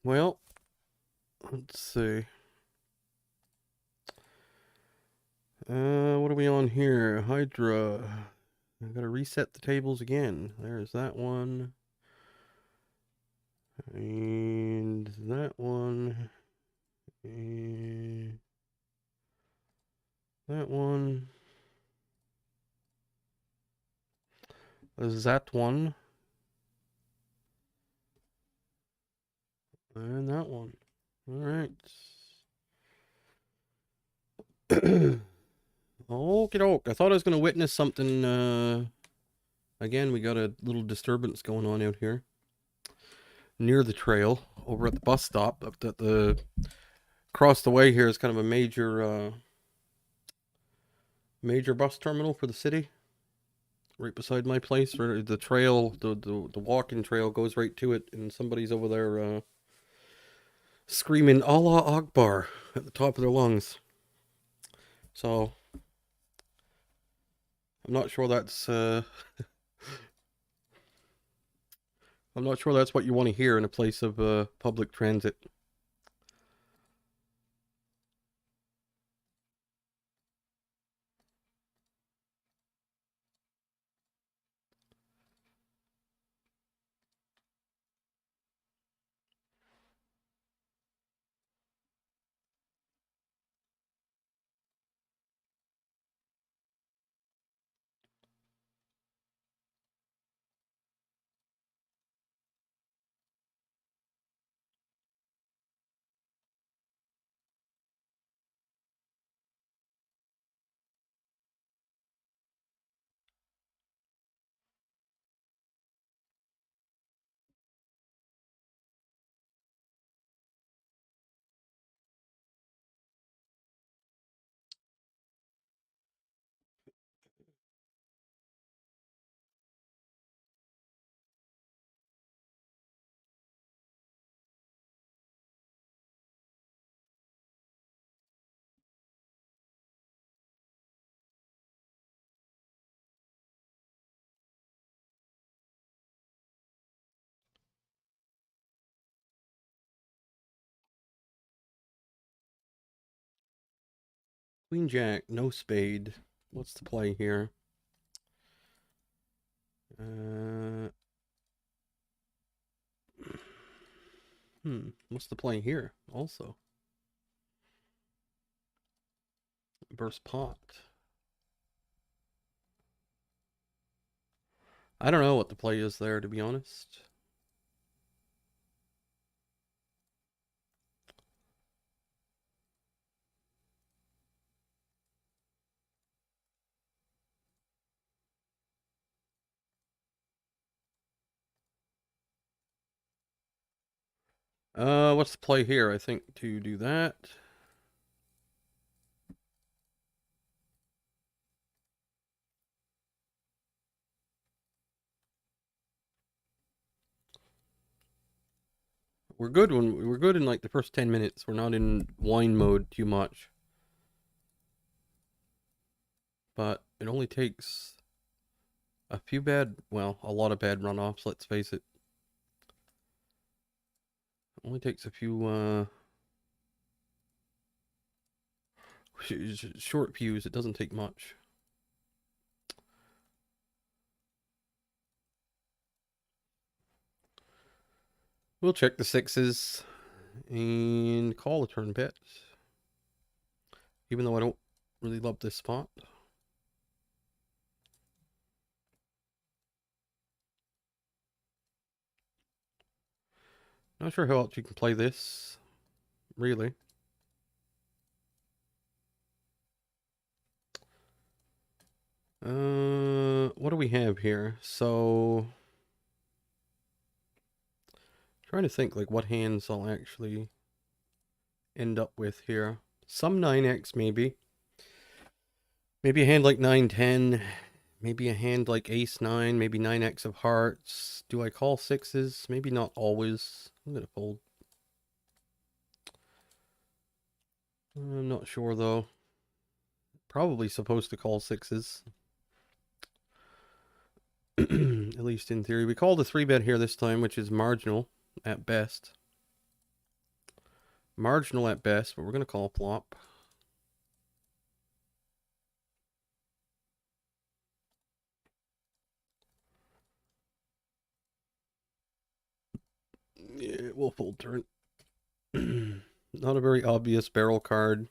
Well, let's see. What are we on here? Hydra. I gotta reset the tables again. There's that one. And that one. And that one. There's that one. And that one. Alright. Okie doke. I thought I was gonna witness something. Again, we got a little disturbance going on out here near the trail over at the bus stop. Up at the across the way here is kind of a major bus terminal for the city. Right beside my place, where the trail, the walking trail goes right to it, and somebody's over there screaming Allah Akbar at the top of their lungs. So I'm not sure that's I'm not sure that's what you want to hear in a place of public transit. Queen Jack, no spade. What's the play here? Uh, What's the play here? Also, burst pot. I don't know what the play is there, to be honest. What's the play here? I think to do that. We're good in like the first 10 minutes. We're not in wine mode too much. But it only takes a few a lot of bad runoffs, let's face it. It only takes a few short views. It doesn't take much. We'll check the sixes and call a turn bet. Even though I don't really love this spot. Not sure how else you can play this, really. What do we have here? So, trying to think like what hands I'll actually end up with here. Some 9x maybe. Maybe a hand like 9-10. Maybe a hand like ace-9. Maybe 9x of hearts. Do I call sixes? Maybe not always. I'm gonna fold. I'm not sure though. Probably supposed to call sixes. At least in theory. We called a 3-bet here this time, which is marginal at best. Marginal at best, but we're going to call flop. Yeah, we'll fold turn. Not a very obvious barrel card.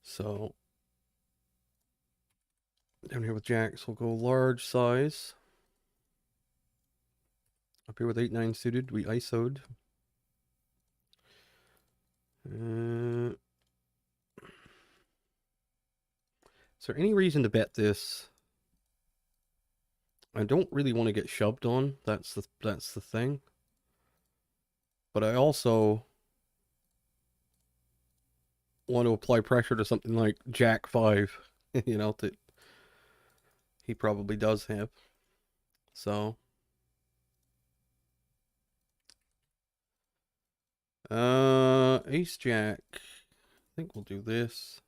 So, down here with jacks, we'll go large size. Up here with 8-9 suited, we ISO'd. Is there any reason to bet this? I don't really want to get shoved on. That's the thing. But I also want to apply pressure to something like Jack 5, you know, that he probably does have. So, Ace Jack. I think we'll do this.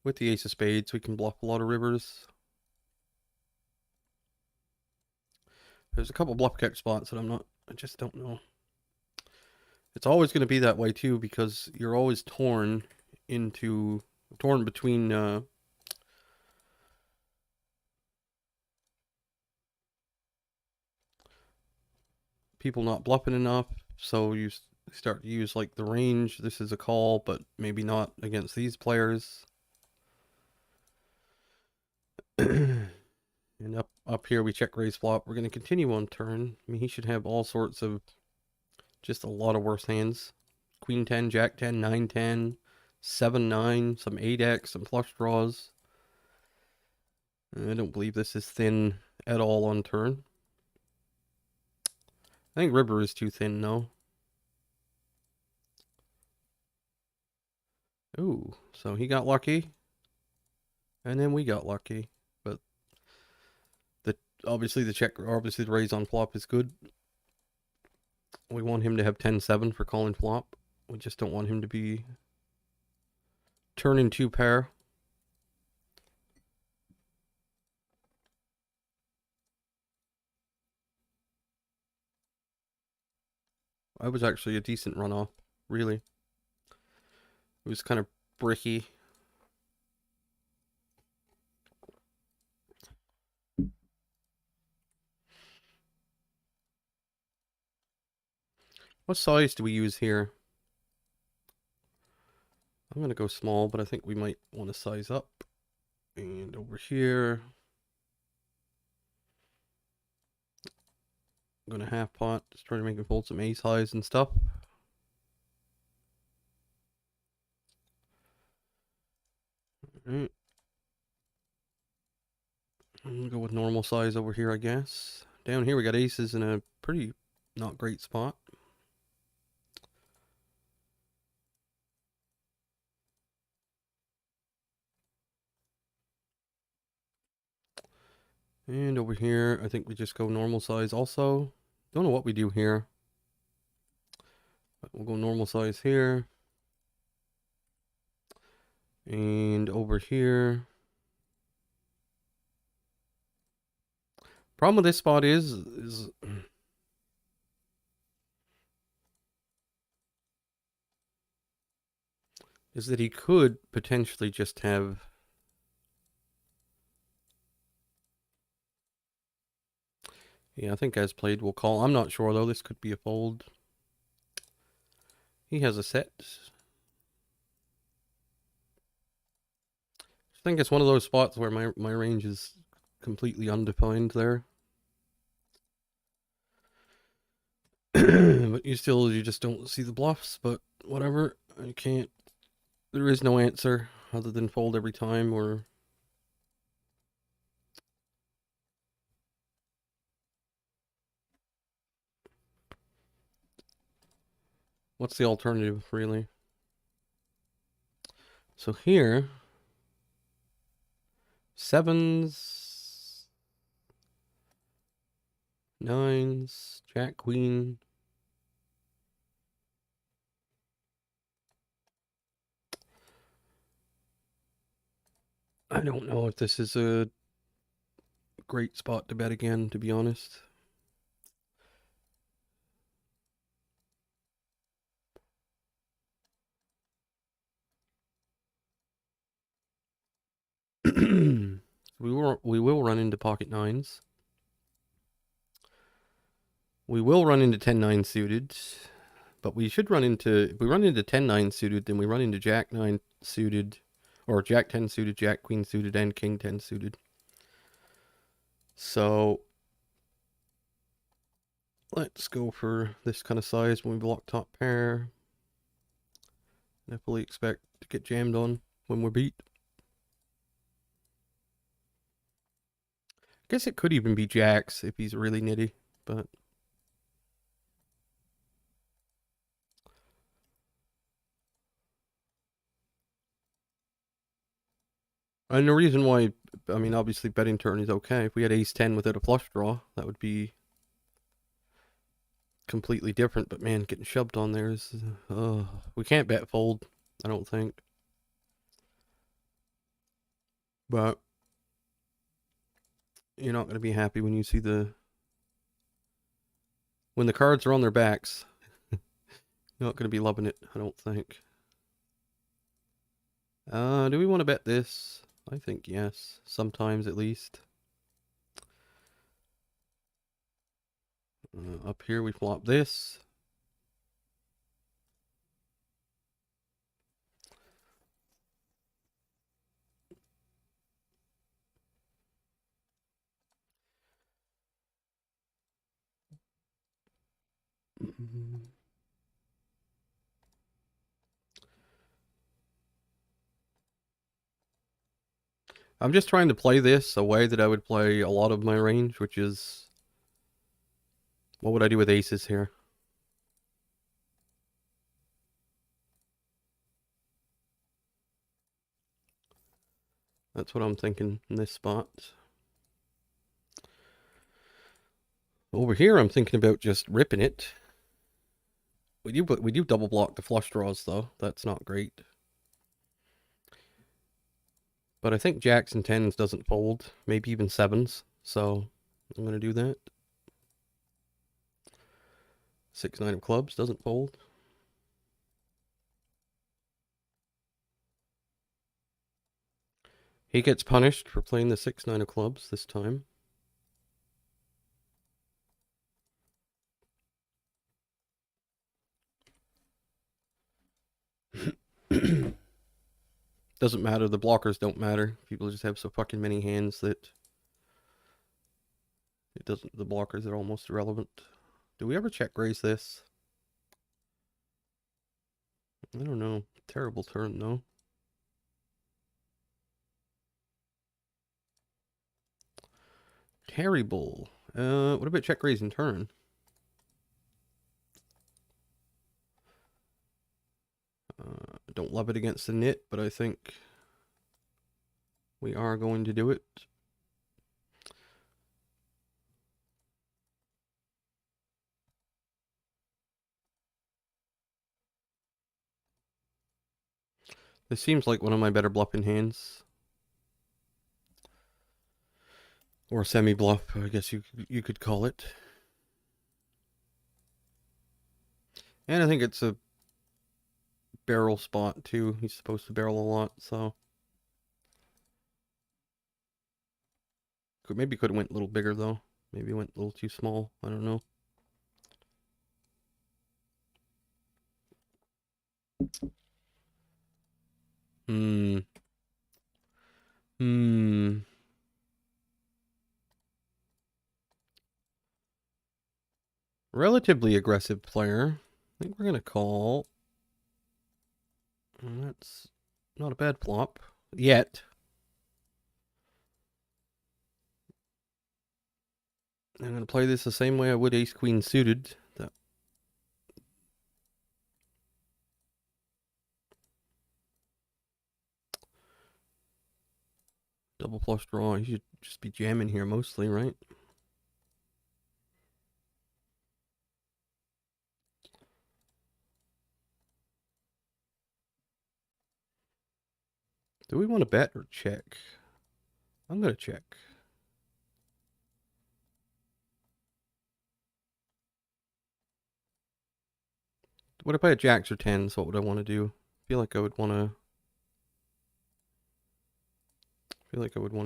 With the Ace of Spades, we can bluff a lot of rivers. There's a couple bluff catch spots that I just don't know. It's always going to be that way too, because you're always torn between people not bluffing enough, so you start to use like the range. This is a call, but maybe not against these players. And up here we check raise flop. We're going to continue on turn. I mean, he should have all sorts of just a lot of worse hands. Queen 10, Jack 10, 9-10, 7-9, some 8x, some flush draws. I don't believe this is thin at all on turn. I think river is too thin now. Ooh, so he got lucky. And then we got lucky. But obviously the raise on flop is good. We want him to have 10-7 for calling flop. We just don't want him to be turning 2-pair. I was actually a decent runoff, really. It was kind of bricky. What size do we use here? I'm going to go small, but I think we might want to size up. And over here, I'm gonna half pot, just try to make him fold some ace highs and stuff. Alright. I'm gonna go with normal size over here, I guess. Down here we got aces in a pretty not great spot. And over here, I think we just go normal size also. Don't know what we do here. But we'll go normal size here. And over here. Problem with this spot is that he could potentially just have... Yeah, I think as played we'll call. I'm not sure though, this could be a fold. He has a set. I think it's one of those spots where my range is completely undefined there. But you just don't see the bluffs, but whatever. I can't... There is no answer other than fold every time or... What's the alternative, really? So here... Sevens... Nines... Jack, Queen... I don't know if this is a great spot to bet again, to be honest. We will run into pocket nines. We will run into 10-9 suited, but we should run into... If we run into 10-9 suited, then we run into Jack 9 suited, or Jack 10 suited, Jack Queen suited, and King 10 suited. So let's go for this kind of size when we block top pair. And I fully expect to get jammed on when we're beat. I guess it could even be jacks if he's really nitty, but... And the reason why, I mean, obviously betting turn is okay. If we had ace 10 without a flush draw, that would be completely different. But man, getting shoved on there is... we can't bet fold, I don't think. But you're not going to be happy when you see the... When the cards are on their backs, you're not going to be loving it, I don't think. Do we want to bet this? I think yes, sometimes at least. Up here we flop this. I'm just trying to play this a way that I would play a lot of my range, which is... What would I do with aces here? That's what I'm thinking in this spot. Over here, I'm thinking about just ripping it. We do double block the flush draws, though. That's not great. But I think jacks and tens doesn't fold. Maybe even sevens. So I'm going to do that. 6-9 of clubs doesn't fold. He gets punished for playing the 6-9 of clubs this time. Doesn't matter. The blockers don't matter. People just have so fucking many hands that it doesn't. The blockers are almost irrelevant. Do we ever check raise this? I don't know. Terrible turn though. Terrible. What about check raise and turn? Don't love it against the nit, but I think we are going to do it. This seems like one of my better bluffing hands. Or semi-bluff, I guess you could call it. And I think it's a barrel spot too. He's supposed to barrel a lot, so maybe could have went a little bigger though. Maybe went a little too small. I don't know. Relatively aggressive player. I think we're gonna call. That's not a bad flop yet. I'm gonna play this the same way I would ace queen suited. Double flush draw. You should just be jamming here mostly, right? Do we want to bet or check? I'm gonna check. What if I had jacks or tens? What would I want to do? I feel like I would want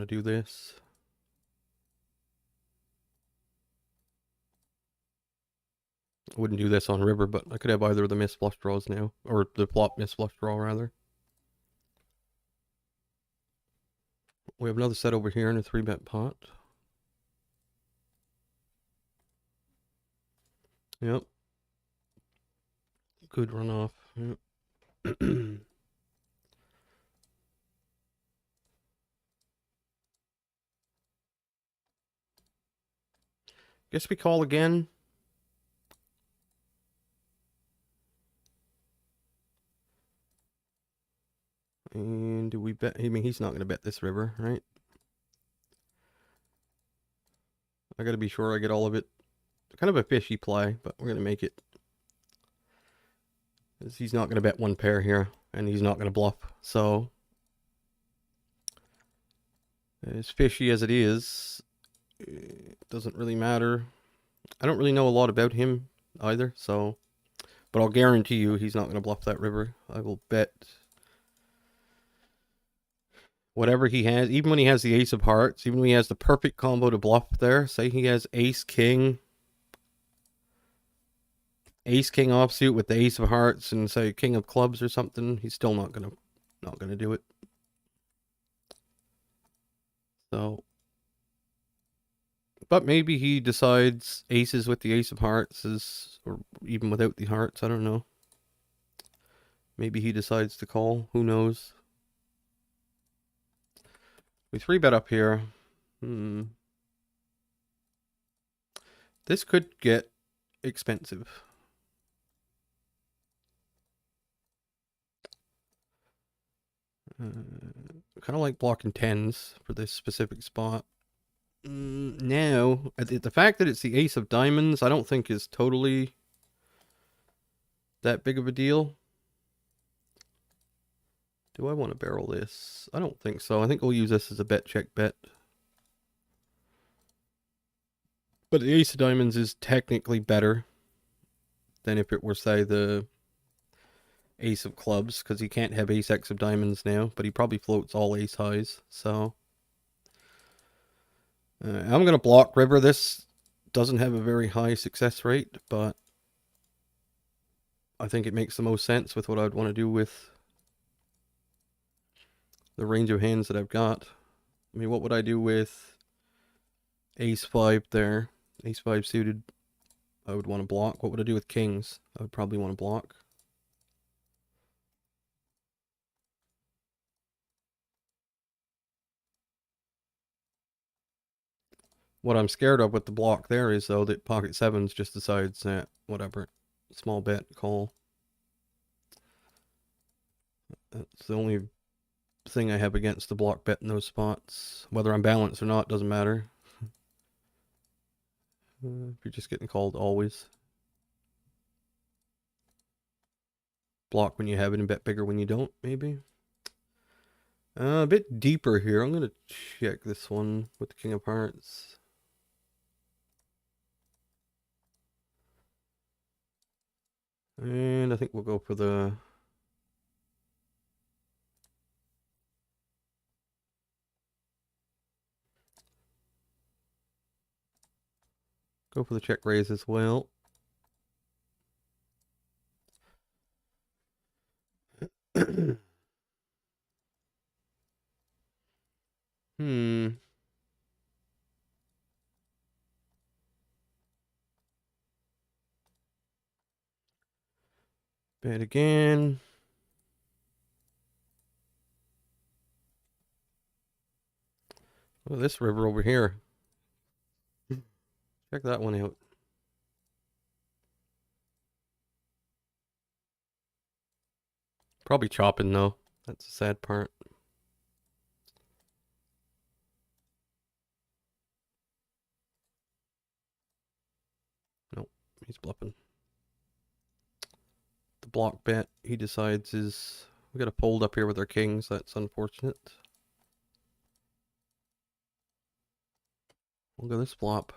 to do this. I wouldn't do this on river, but I could have either of the missed flush draws now, or the flop missed flush draw rather. We have another set over here in a 3-bet pot. Yep. Good runoff. Yep. Guess we call again. And do we bet? I mean, he's not going to bet this river, right? I got to be sure I get all of it. Kind of a fishy play, but we're going to make it. He's not going to bet one pair here, and he's not going to bluff. So, as fishy as it is, it doesn't really matter. I don't really know a lot about him either, so. But I'll guarantee you he's not going to bluff that river. I will bet whatever he has, even when he has the ace of hearts, even when he has the perfect combo to bluff there, say he has ace king offsuit with the ace of hearts and say king of clubs or something, he's still not gonna do it. So, but maybe he decides aces with the ace of hearts is, or even without the hearts, I don't know. Maybe he decides to call, who knows. We 3-bet up here. This could get expensive. Kind of like blocking tens for this specific spot. Now, the fact that it's the ace of diamonds, I don't think is totally that big of a deal. Do I want to barrel this? I don't think so. I think we'll use this as a bet check bet. But the ace of diamonds is technically better than if it were, say, the ace of clubs, because he can't have ace x of diamonds now, but he probably floats all ace highs, so. I'm going to block river. This doesn't have a very high success rate, but I think it makes the most sense with what I'd want to do with the range of hands that I've got. I mean, what would I do with ace 5 there? Ace 5 suited, I would want to block. What would I do with kings? I would probably want to block. What I'm scared of with the block there is, though, that pocket sevens just decides that, whatever, small bet, call. That's the only thing I have against the block bet in those spots. Whether I'm balanced or not doesn't matter. If you're just getting called always. Block when you have it and bet bigger when you don't, maybe. A bit deeper here. I'm going to check this one with the King of Hearts. And I think we'll go for the... Go for the check raise as well. Bet again. Look at this river over here. Check that one out. Probably chopping though. That's the sad part. Nope, he's bluffing. The block bet he decides is... We got a fold up here with our kings. That's unfortunate. Look at this flop.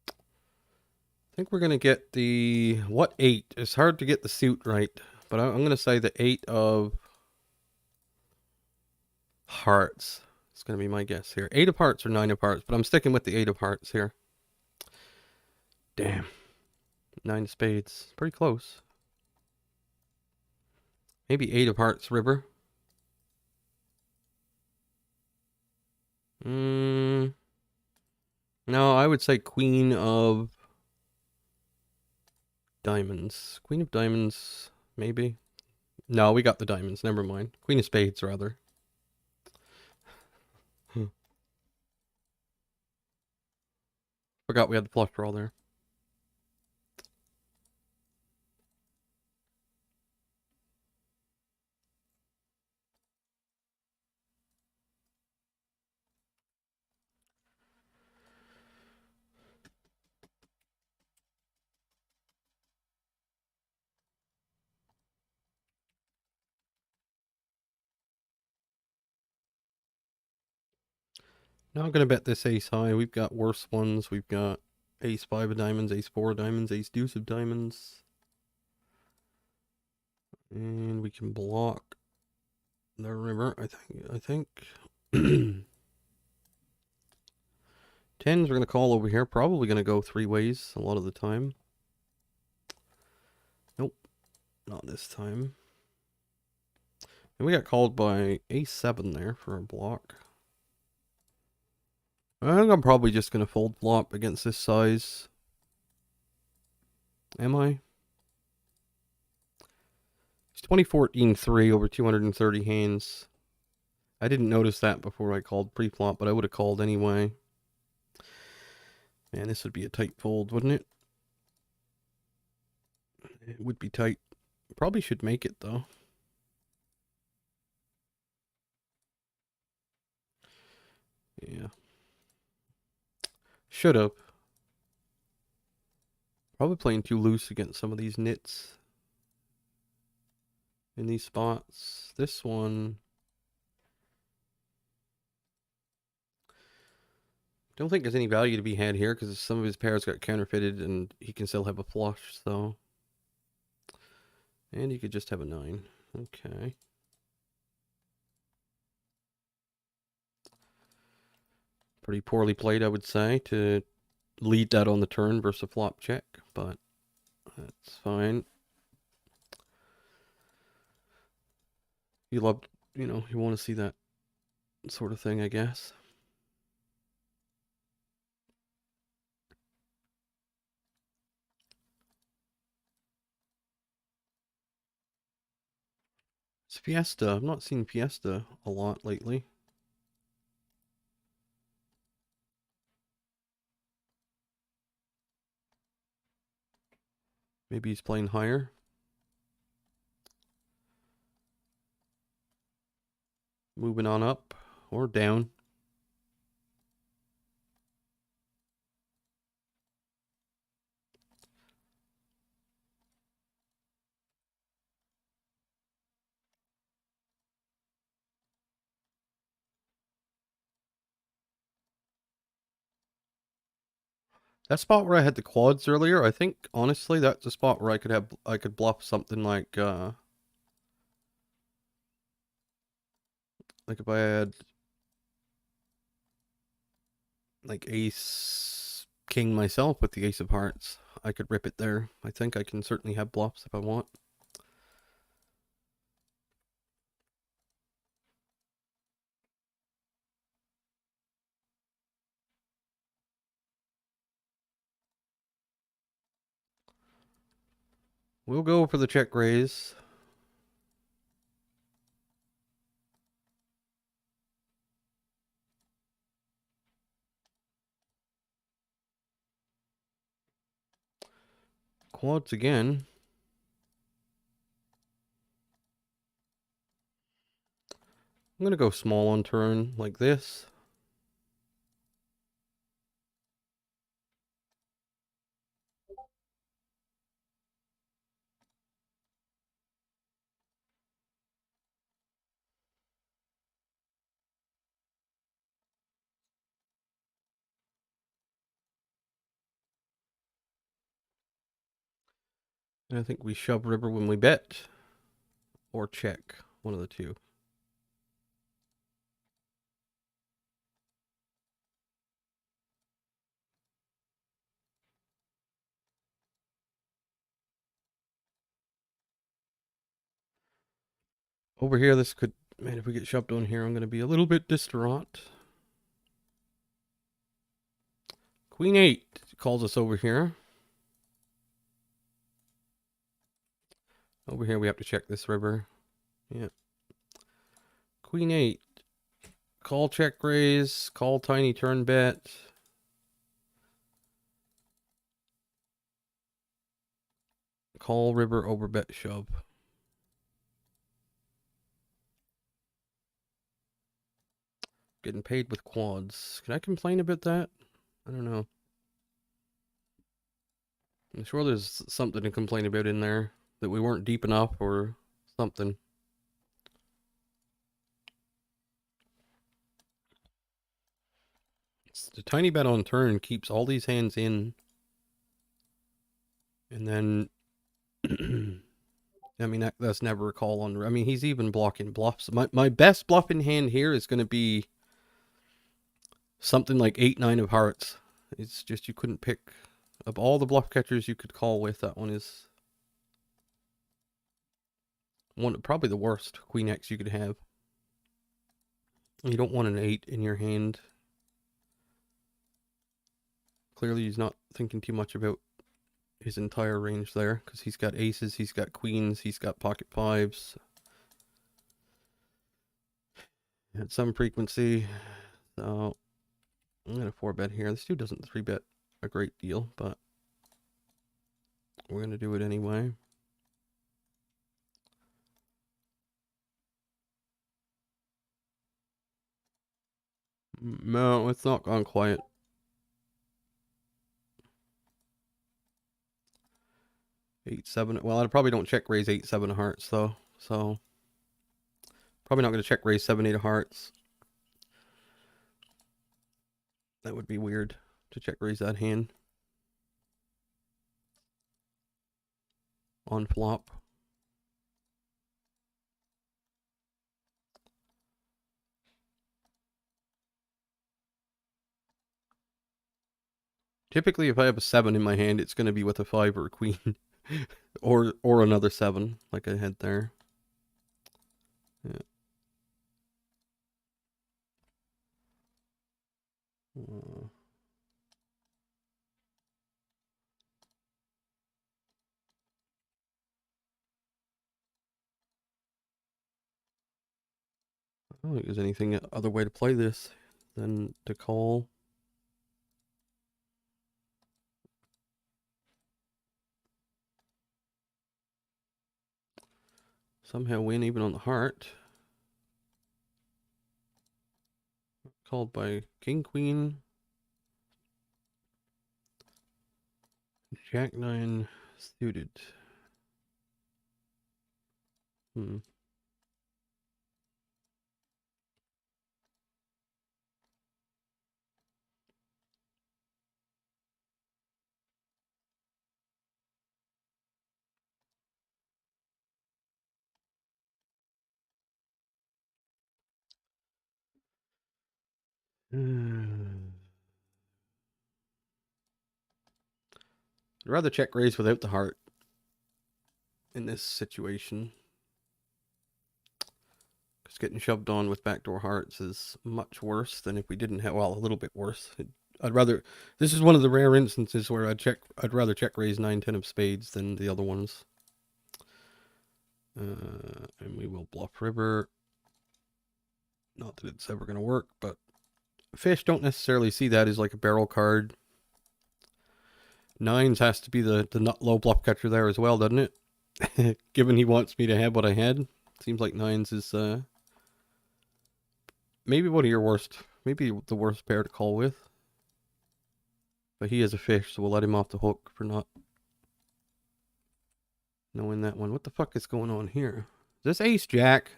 I think we're going to get the... What 8? It's hard to get the suit right. But I'm going to say the 8 of hearts. It's going to be my guess here. 8 of hearts or 9 of hearts. But I'm sticking with the 8 of hearts here. Damn. 9 of spades. Pretty close. Maybe 8 of hearts river. No, I would say queen of diamonds. Queen of diamonds, maybe. No, we got the diamonds. Never mind. Queen of spades, rather. Forgot we had the flush draw there. Now I'm going to bet this ace high. We've got worse ones. We've got ace 5 of diamonds, ace 4 of diamonds, ace deuce of diamonds. And we can block the river, I think. Tens we're going to call over here. Probably going to go 3 ways a lot of the time. Nope. Not this time. And we got called by ace 7 there for a block. I think I'm probably just going to fold flop against this size. Am I? It's 2014 3 over 230 hands. I didn't notice that before I called pre-flop, but I would have called anyway. Man, this would be a tight fold, wouldn't it? It would be tight. Probably should make it, though. Yeah. Should have. Probably playing too loose against some of these nits. In these spots. This one... Don't think there's any value to be had here because some of his pairs got counterfeited and he can still have a flush, so... And he could just have a 9. Okay. Pretty poorly played, I would say, to lead that on the turn versus a flop check, but that's fine. You love, you want to see that sort of thing, I guess. It's Fiesta. I've not seen Fiesta a lot lately. Maybe he's playing higher. Moving on up or down. That spot where I had the quads earlier, I think honestly that's a spot where I could bluff something like if I had like ace king myself with the ace of hearts, I could rip it there. I think I can certainly have bluffs if I want. We'll go for the check raise. Quads again. I'm going to go small on turn like this. And I think we shove river when we bet or check, one of the two. Over here, this could, man, if we get shoved on here, I'm going to be a little bit distraught. Queen 8 calls us over here. Over here, we have to check this river. Yeah. Queen 8. Call check raise. Call tiny turn bet. Call river over bet shove. Getting paid with quads. Can I complain about that? I don't know. I'm sure there's something to complain about in there. That we weren't deep enough or something. The tiny bet on turn keeps all these hands in. And then... I mean, that's never a call on... I mean, he's even blocking bluffs. My best bluff in hand here is going to be... something like 8-9 of hearts. It's just you couldn't pick... Of all the bluff catchers you could call with, that one is... probably the worst Queen X you could have. You don't want an 8 in your hand. Clearly he's not thinking too much about his entire range there, because he's got aces, he's got queens, he's got pocket fives. At some frequency. So I'm going to 4-bet here. This dude doesn't 3-bet a great deal, but we're going to do it anyway. No, it's not gone quiet. 8-7. Well, I probably don't check raise 8-7 of hearts though, so probably not going to check raise 7-8 of hearts. That would be weird to check raise that hand on flop. Typically, if I have a 7 in my hand, it's going to be with a 5 or a queen. or another 7, like I had there. Yeah. Uh, I don't think there's anything other way to play this than to call. Somehow win even on the heart. Called by King, Queen, Jack 9 suited. Hmm. I'd rather check raise without the heart in this situation. Because getting shoved on with backdoor hearts is much worse than if we didn't have, well, a little bit worse. I'd rather, this is one of the rare instances where I'd rather check raise 9-10 of spades than the other ones. And we will bluff river. Not that it's ever going to work, but fish don't necessarily see that as like a barrel card. Nines has to be the nut low bluff catcher there as well, doesn't it? Given he wants me to have what I had. Seems like nines is maybe one of your worst, maybe the worst pair to call with. But he is a fish, so we'll let him off the hook for not knowing that one. What the fuck is going on here? Is this ace jack?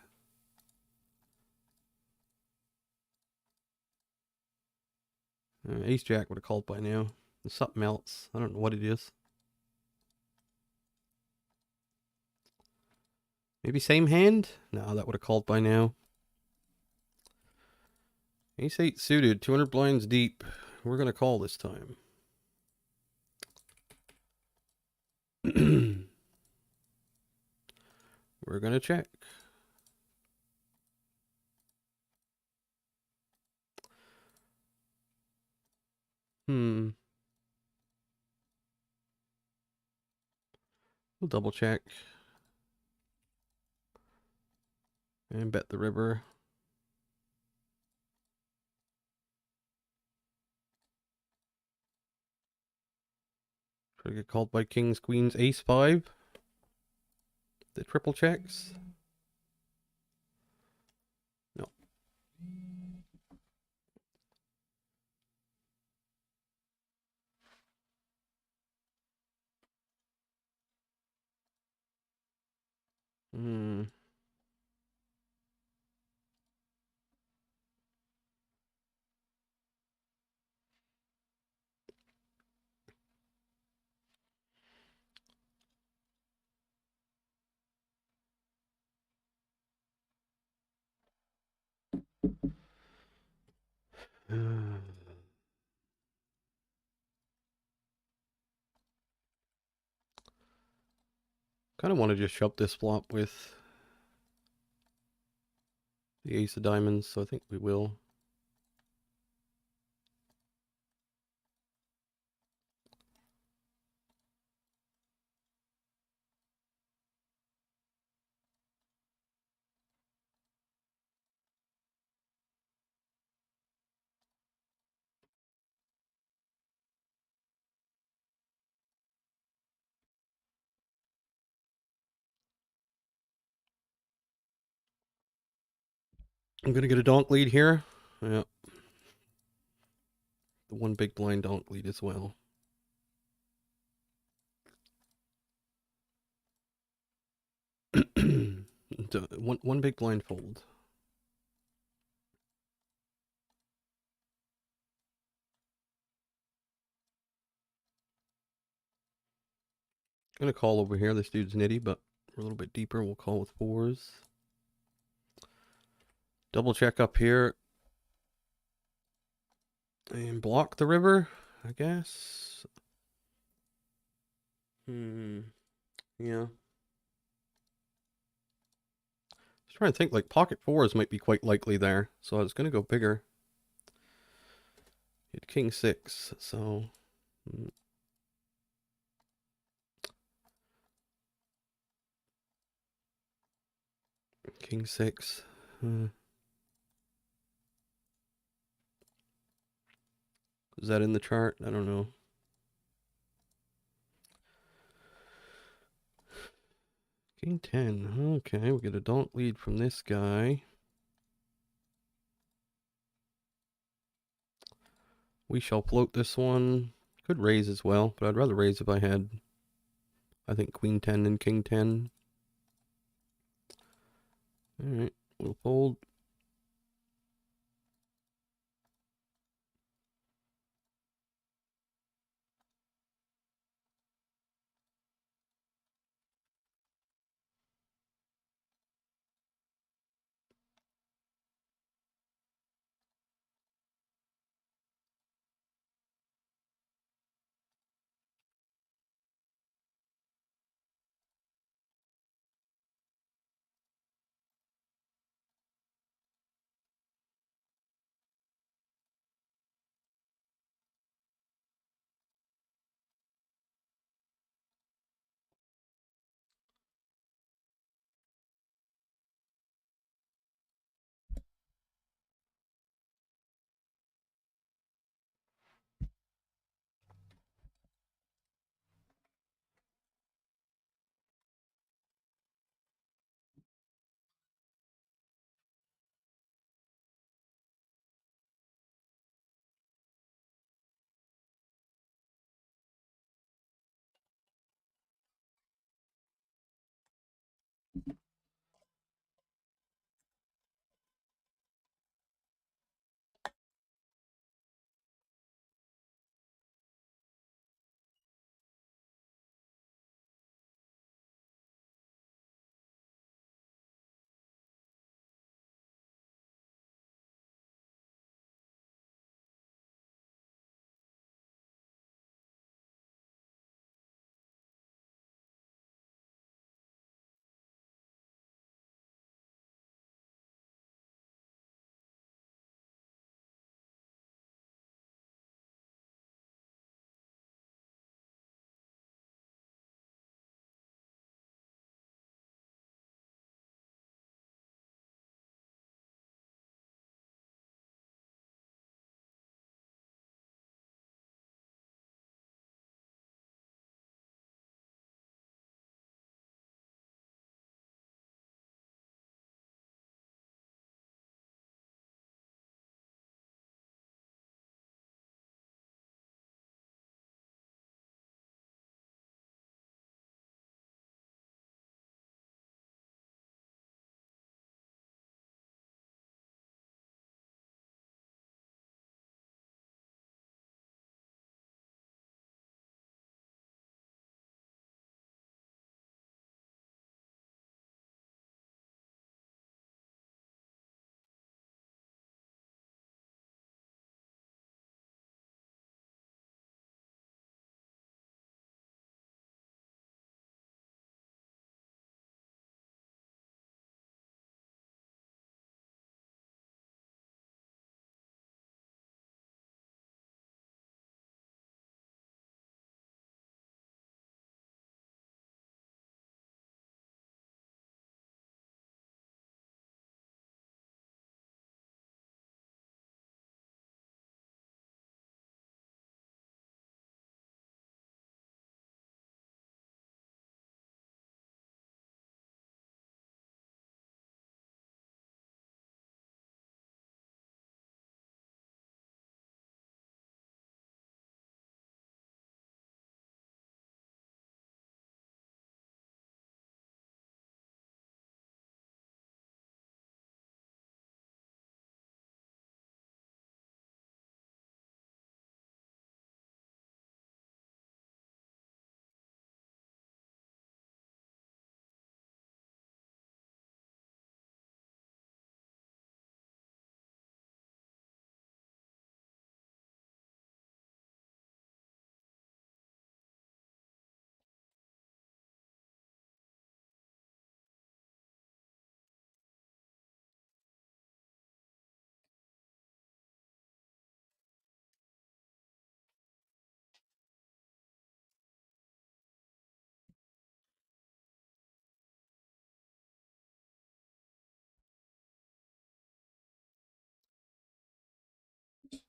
Ace jack would have called by now. There's something else. I don't know what it is. Maybe same hand? No, that would have called by now. Ace 8 suited, 200 blinds deep. We're going to call this time. We're going to check. We'll double check. And bet the river. Try to get called by kings, queens, ace 5. The triple checks. No. Kind of want to just shove this flop with the ace of diamonds, so I think we will. I'm going to get a donk lead here. Yeah. The one big blind donk lead as well. one big blind fold. I'm going to call over here. This dude's nitty, but we're a little bit deeper. We'll call with fours. Double check up here. And block the river, I guess. Yeah. Just trying to think, like, pocket fours might be quite likely there. So I was going to go bigger. Hit king 6, so... King 6. Is that in the chart? I don't know. King 10. Okay, we get a donk lead from this guy. We shall float this one. Could raise as well, but I'd rather raise if I had, I think, queen 10 and king 10. Alright, we'll fold.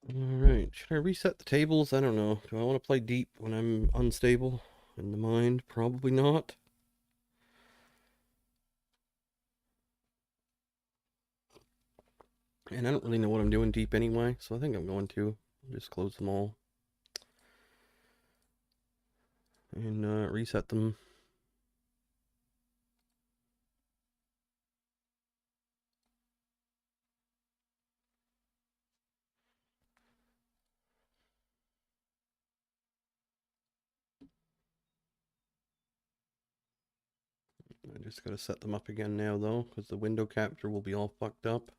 Alright, should I reset the tables? I don't know. Do I want to play deep when I'm unstable in the mind? Probably not. And I don't really know what I'm doing deep anyway, so I think I'm going to just close them all and reset them. I just got to set them up again now, though, because the window capture will be all fucked up.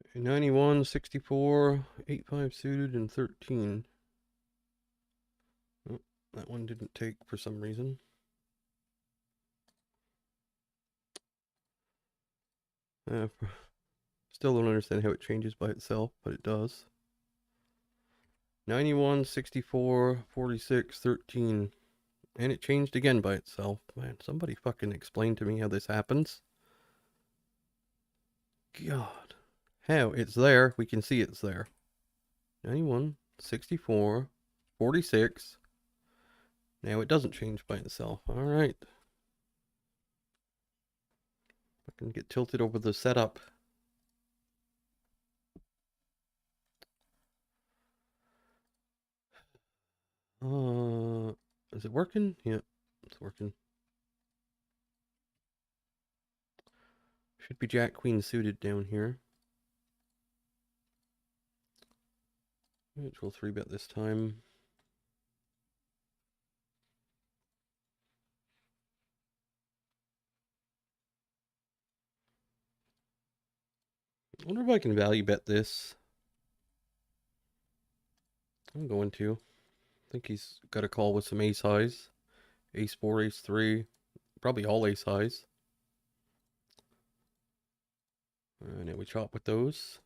Okay, 91, 64, 8-5 suited, and 13. Oh, that one didn't take for some reason. Uh, Still don't understand how it changes by itself, but it does. 91, 64, 46, 13. And it changed again by itself. Man, somebody fucking explain to me how this happens. God. How? It's there. We can see it's there. 91, 64, 46. Now it doesn't change by itself. Alright. I can get tilted over the setup. Is it working? Yeah, it's working. Should be Jack Queen suited down here. Which will 3-bet this time. I wonder if I can value bet this. I'm going to. I think he's got a call with some ace highs. Ace 4, ace 3. Probably all ace highs. And then we chop with those.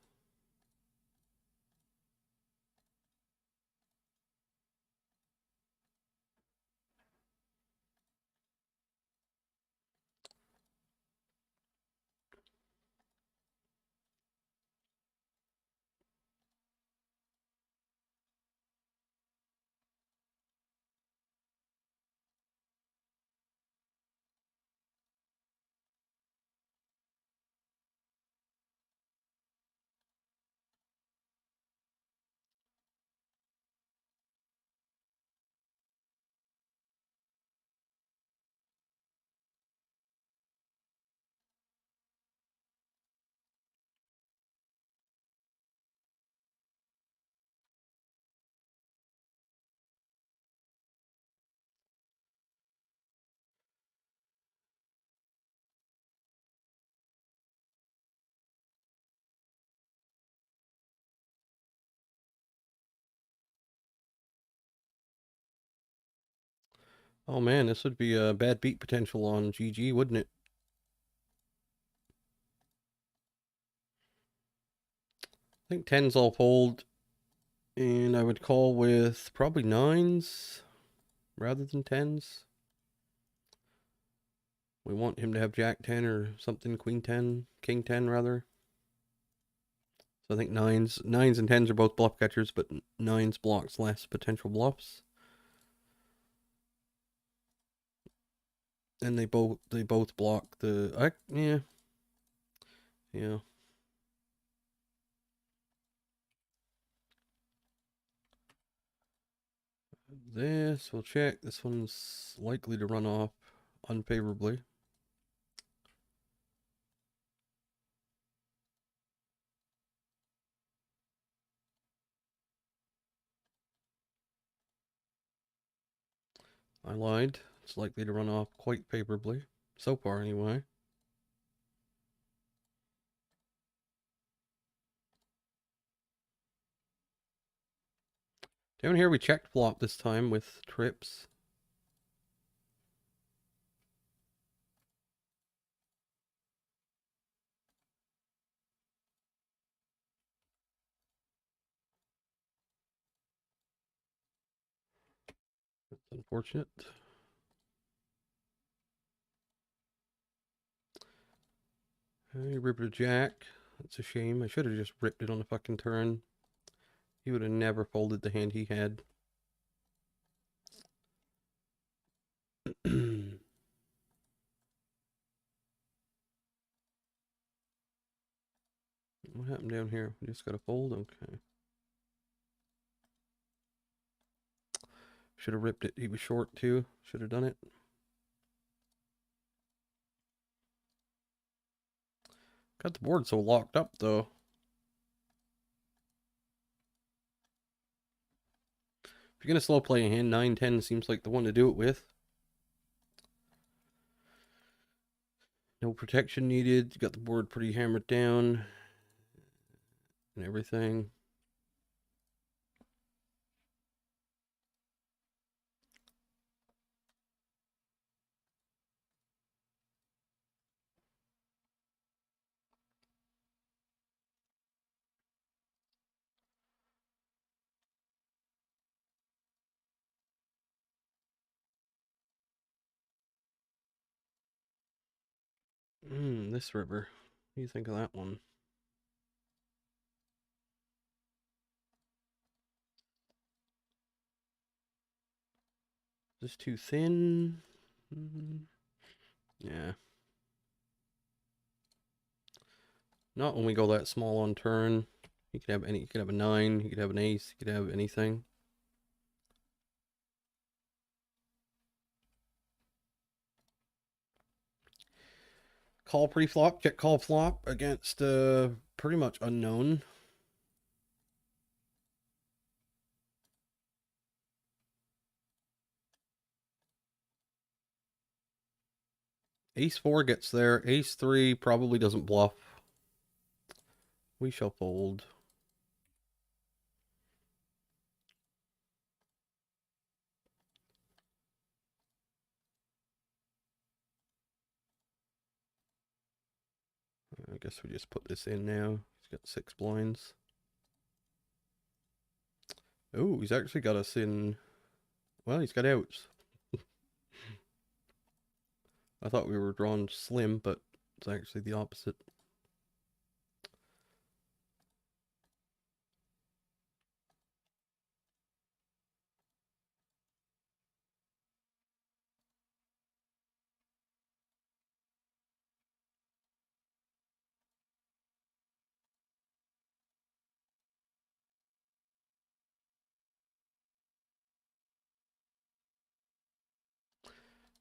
Oh man, this would be a bad beat potential on GG, wouldn't it? I think 10s all fold. And I would call with probably 9s rather than 10s. We want him to have Jack 10 or something, Queen 10, King 10 rather. So I think 9s and 10s are both bluff catchers, but 9s blocks less potential bluffs. And they both block the yeah. This we'll check. This one's likely to run off unfavorably. I lied. It's likely to run off quite favorably. So far, anyway. Down here we checked flop this time with trips. That's unfortunate. Hey, river jack. That's a shame. I should have just ripped it on the fucking turn. He would have never folded the hand he had. What happened down here? We just got to fold? Okay. Should have ripped it. He was short too. Should have done it. Got the board so locked up though. If you're going to slow play a hand, 9-10 seems like the one to do it with. No protection needed. Got the board pretty hammered down. And everything. This river. What do you think of that one? Is this too thin? Yeah. Not when we go that small on turn. You could have any. You could have a 9. You could have an ace. You could have anything. Call pre-flop. Check call flop against pretty much unknown. Ace 4 gets there. Ace 3 probably doesn't bluff. We shall fold. I guess we just put this in now. He's got 6 blinds. Oh, he's actually got us in. Well, he's got outs. I thought we were drawn slim, but it's actually the opposite.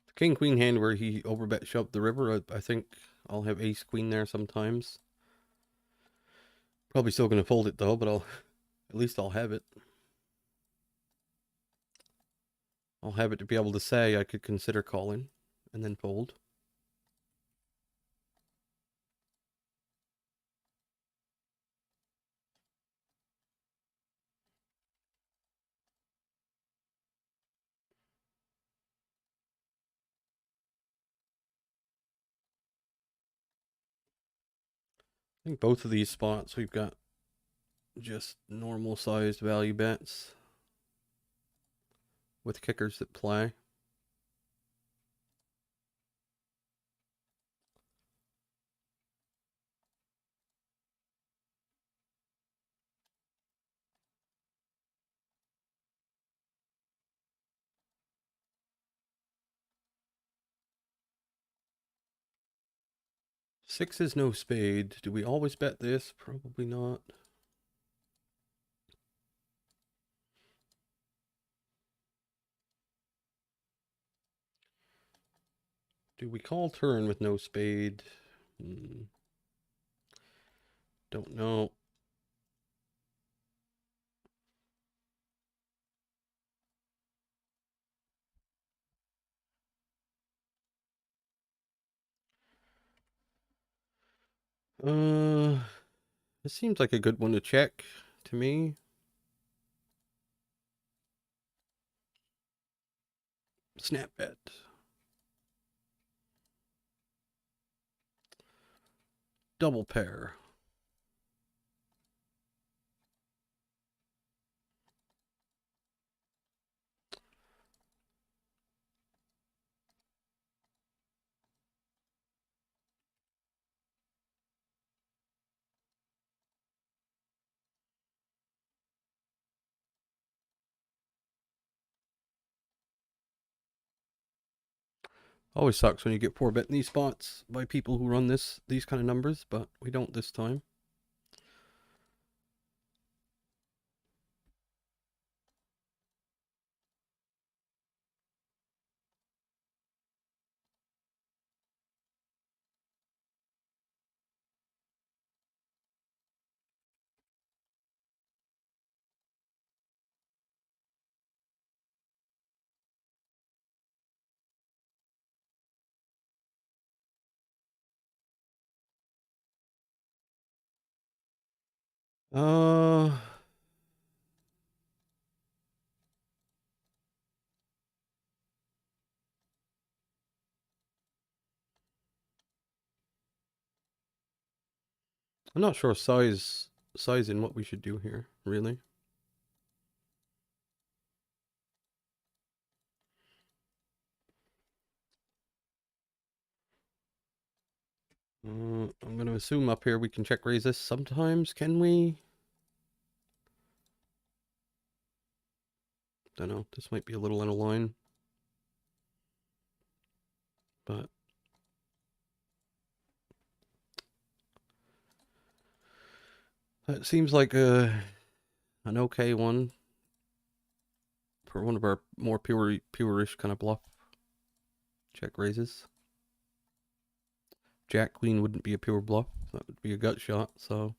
The king queen hand where he overbet shoved the river. I think I'll have ace queen there sometimes. Probably still gonna fold it though, but at least I'll have it. I'll have it to be able to say I could consider calling and then fold. I think both of these spots we've got just normal sized value bets with kickers that play. Six is no spade. Do we always bet this? Probably not. Do we call turn with no spade? Don't know. This seems like a good one to check to me. Snap bet. Double pair. Always sucks when you get 4-bet in these spots by people who run these kind of numbers, but we don't this time. Uh, I'm not sure size in what we should do here, really. I'm going to assume up here we can check raise this sometimes. Can we? Don't know. This might be a little out of line. But that seems like an okay one for one of our more pure-ish kind of bluff check raises. Jack Queen wouldn't be a pure bluff. That would be a gut shot, so.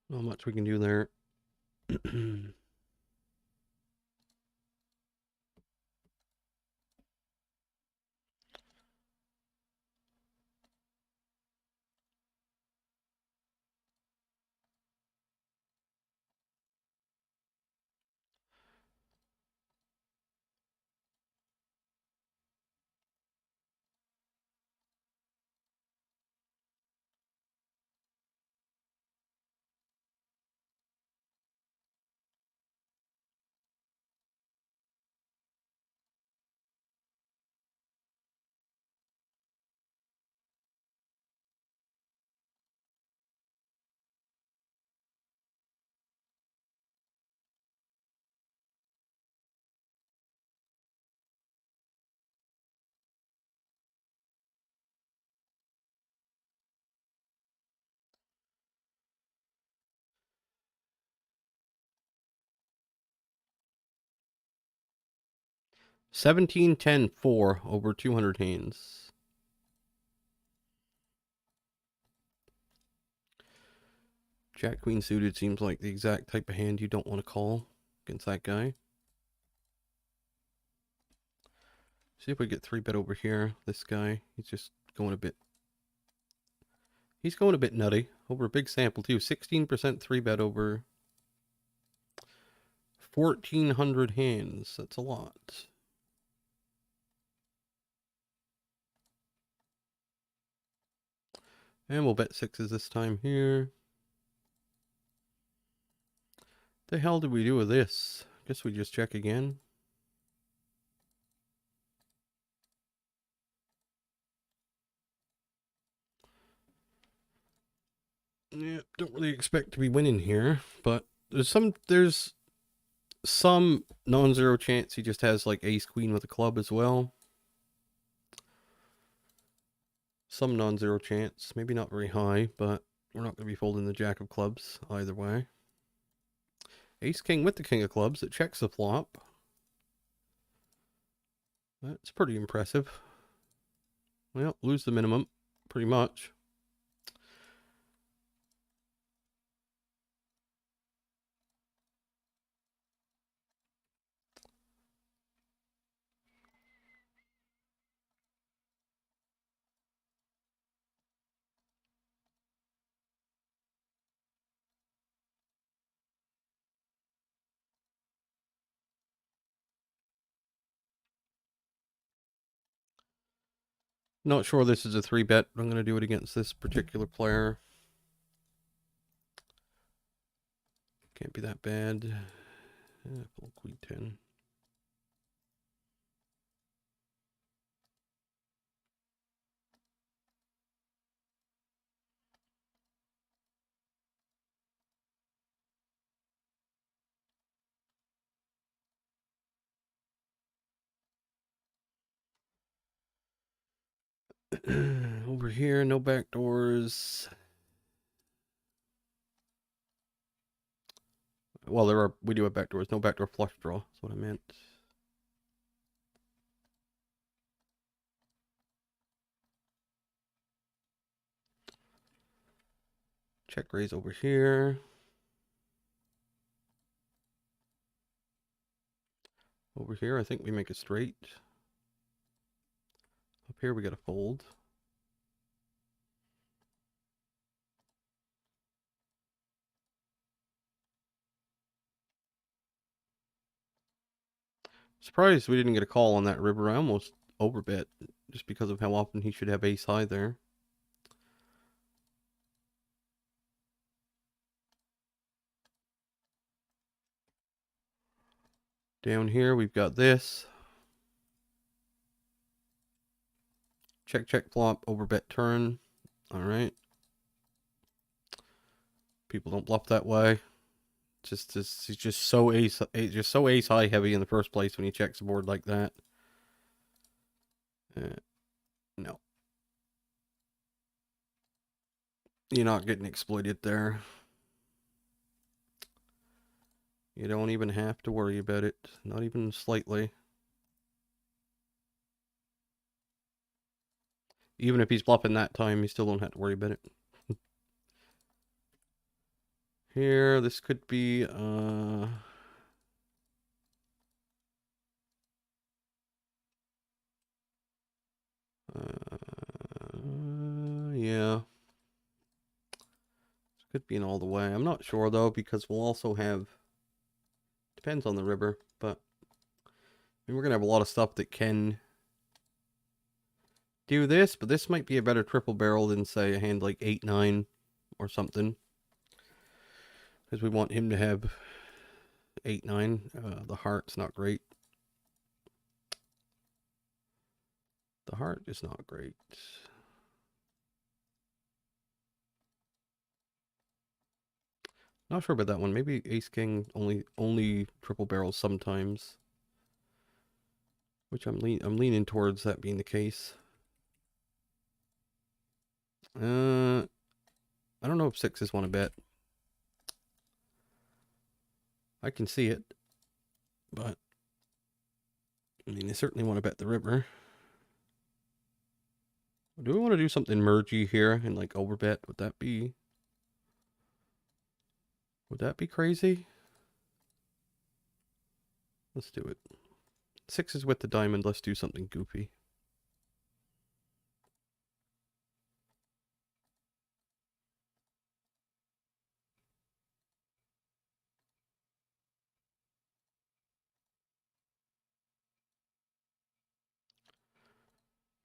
Not much we can do there. 17-10-4 over 200 hands. Jack Queen suited seems like the exact type of hand you don't want to call against that guy. See if we get 3-bet over here. This guy, he's just going a bit. He's going a bit nutty over a big sample too. 16% 3-bet over 1,400 hands. That's a lot. And we'll bet 6s this time here. The hell did we do with this? Guess we just check again. Yeah, don't really expect to be winning here, but there's some non-zero chance he just has like ace queen with a club as well. Some non-zero chance, maybe not very high, but we're not going to be folding the jack of clubs either way. Ace king with the king of clubs, it checks the flop. That's pretty impressive. Well, lose the minimum, pretty much. Not sure this is a 3-bet, but I'm going to do it against this particular player. Can't be that bad. Full queen 10. Over here, no back doors. Well, we do have back doors. No backdoor flush draw. That's what I meant. Check raise over here. Over here, I think we make it straight. Up here, we got to fold. Surprised we didn't get a call on that river. I almost overbet just because of how often he should have ace high there. Down here, we've got this. Check, check, flop, overbet turn. All right. People don't bluff that way. He's just so ace high heavy in the first place when he checks the board like that. No. You're not getting exploited there. You don't even have to worry about it. Not even slightly. Even if he's bluffing that time, you still don't have to worry about it. Here, this could be, yeah. This could be an all the way. I'm not sure, though, because we'll also have... Depends on the river, but... I mean, we're going to have a lot of stuff that can... do this, but this might be a better triple barrel than, say, a hand like 8-9 or something. Because we want him to have 8-9. The heart's not great. The heart is not great. Not sure about that one. Maybe ace king only triple barrels sometimes. Which I'm leaning towards that being the case. I don't know if sixes want to bet. I can see it, but I mean, they certainly want to bet the river. Do we want to do something mergy here and like overbet? Would that be crazy? Let's do it. Sixes with the diamond. Let's do something goofy.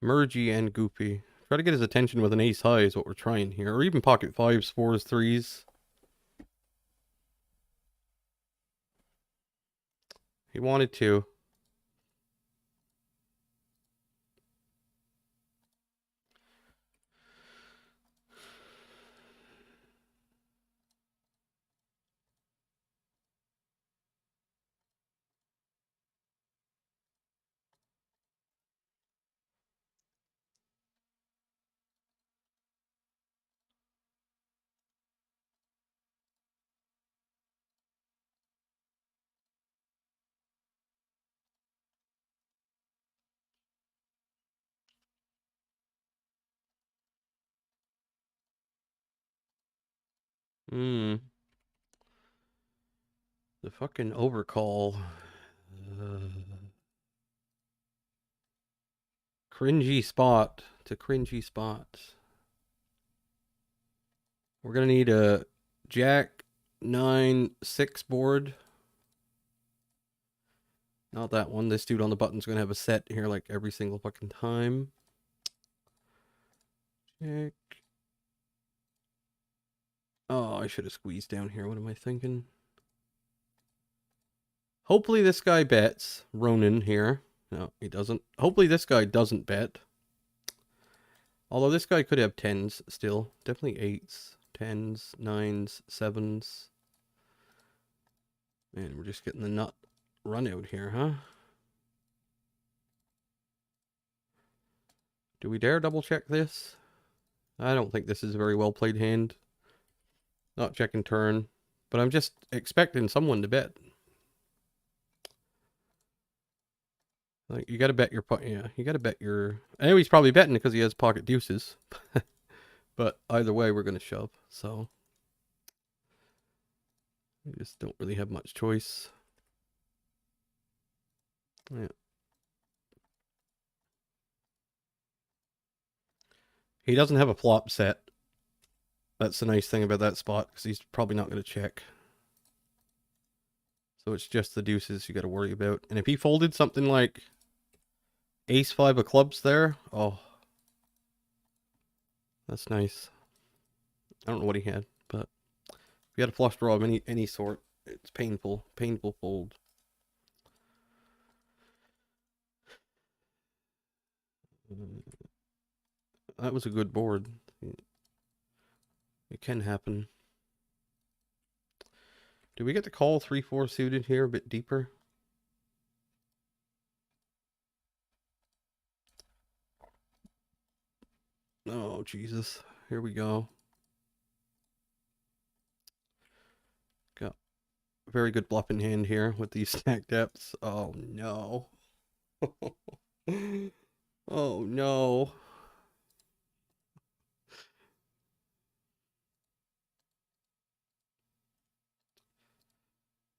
Mergy and goofy. Try to get his attention with an ace high is what we're trying here. Or even pocket fives, fours, threes. He wanted to. The fucking overcall. Cringy spot to cringy spot. We're gonna need a Jack 9-6 board. Not that one. This dude on the button's gonna have a set here like every single fucking time. Heck. Oh, I should have squeezed down here. What am I thinking? Hopefully this guy bets. Ronan here. No, he doesn't. Hopefully this guy doesn't bet. Although this guy could have tens still. Definitely eights, tens, nines, sevens. Man, we're just getting the nut run out here, huh? Do we dare double check this? I don't think this is a very well played hand. Not checking turn. But I'm just expecting someone to bet. Like, you gotta bet your... Yeah, you gotta bet your... I know he's probably betting because he has pocket deuces. But either way, we're gonna shove, so... We just don't really have much choice. Yeah. He doesn't have a flop set. That's the nice thing about that spot, because he's probably not going to check. So it's just the deuces you got to worry about. And if he folded something like ace-5 of clubs there, oh, that's nice. I don't know what he had, but if he had a flush draw of any sort, it's painful. Painful fold. That was a good board. It can happen. Do we get to call 3-4 suited here a bit deeper? Oh, Jesus. Here we go. Got a very good bluff in hand here with these stack depths. Oh, no. Oh, no.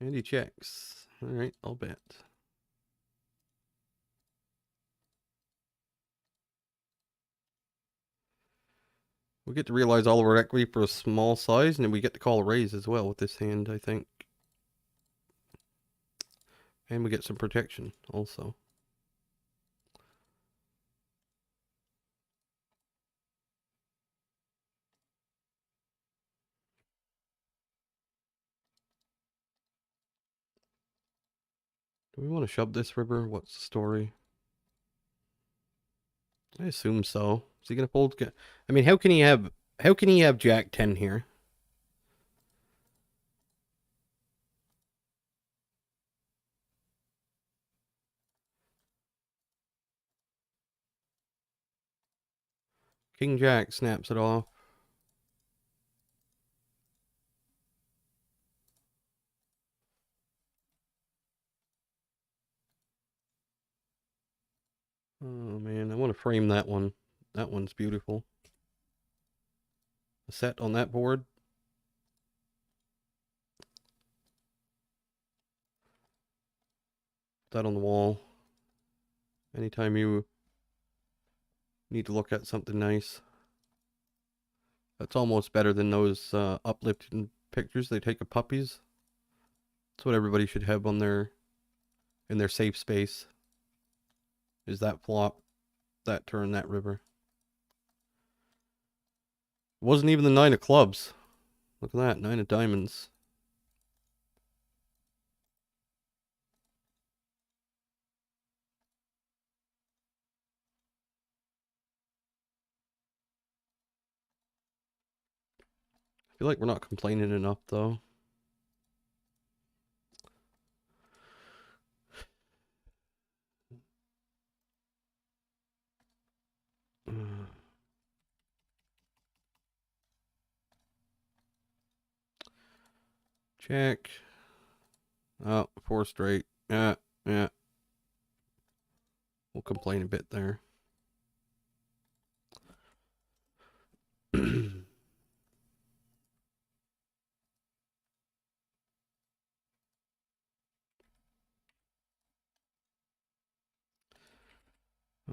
And he checks. All right, I'll bet. We get to realize all of our equity for a small size, and then we get to call a raise as well with this hand, I think. And we get some protection also. Do we want to shove this river? What's the story? I assume so. Is he gonna fold? I mean, how can he have Jack 10 here? King Jack snaps it off. Oh man, I want to frame that one. That one's beautiful. A set on that board. Put that on the wall. Anytime you need to look at something nice. That's almost better than those uplifting pictures they take of puppies. That's what everybody should have on in their safe space. Is that flop, that turn, that river. It wasn't even the 9 of clubs. Look at that, 9 of diamonds. I feel like we're not complaining enough though. Check. Oh, 4 straight. Yeah, yeah. We'll complain a bit there.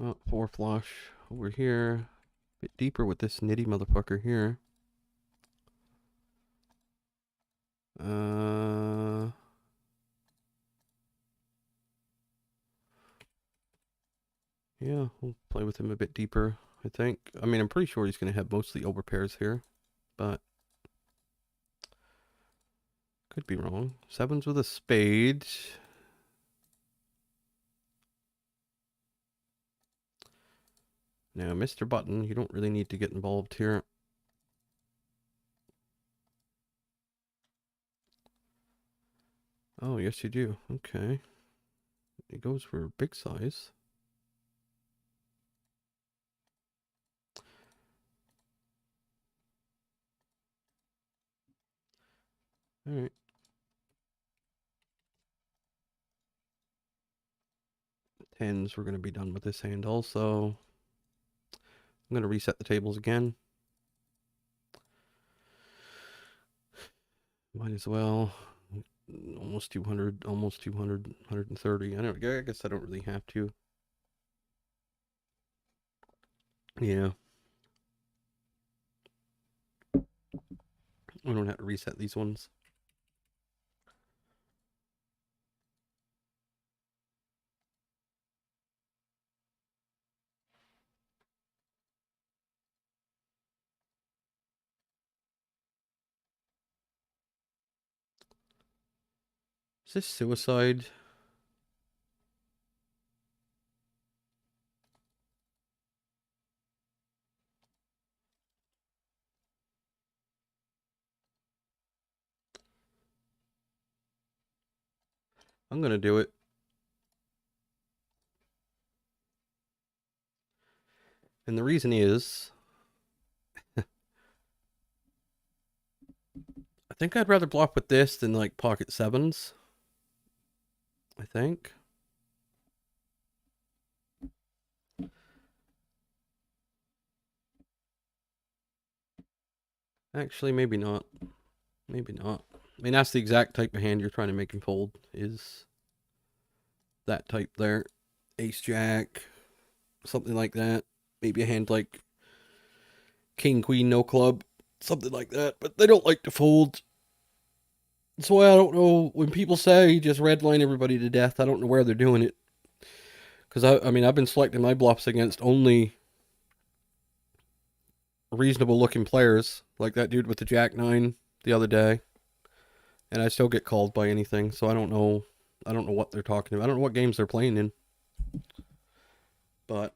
Oh, 4 flush over here. A bit deeper with this nitty motherfucker here. Yeah, we'll play with him a bit deeper. I think. I mean, I'm pretty sure he's going to have mostly overpairs here, but could be wrong. Sevens with a spade. Now, Mr. Button, you don't really need to get involved here. Oh, yes, you do. Okay. It goes for big size. All right. Tens, we're going to be done with this hand also. I'm going to reset the tables again. Might as well. Almost 200, almost 200, 130. I guess I don't really have to. Yeah. I don't have to reset these ones. Is this suicide? I'm going to do it. And the reason is, I think I'd rather block with this than like pocket sevens. I think. Actually, maybe not. Maybe not. I mean, that's the exact type of hand you're trying to make him fold, is that type there. Ace Jack, something like that. Maybe a hand like King Queen no club, something like that. But they don't like to fold. That's why I don't know when people say just redline everybody to death. I don't know where they're doing it. Because I mean, I've been selecting my bluffs against only reasonable looking players, like that dude with the Jack 9 the other day, and I still get called by anything. So I don't know. I don't know what they're talking about. I don't know what games they're playing in. But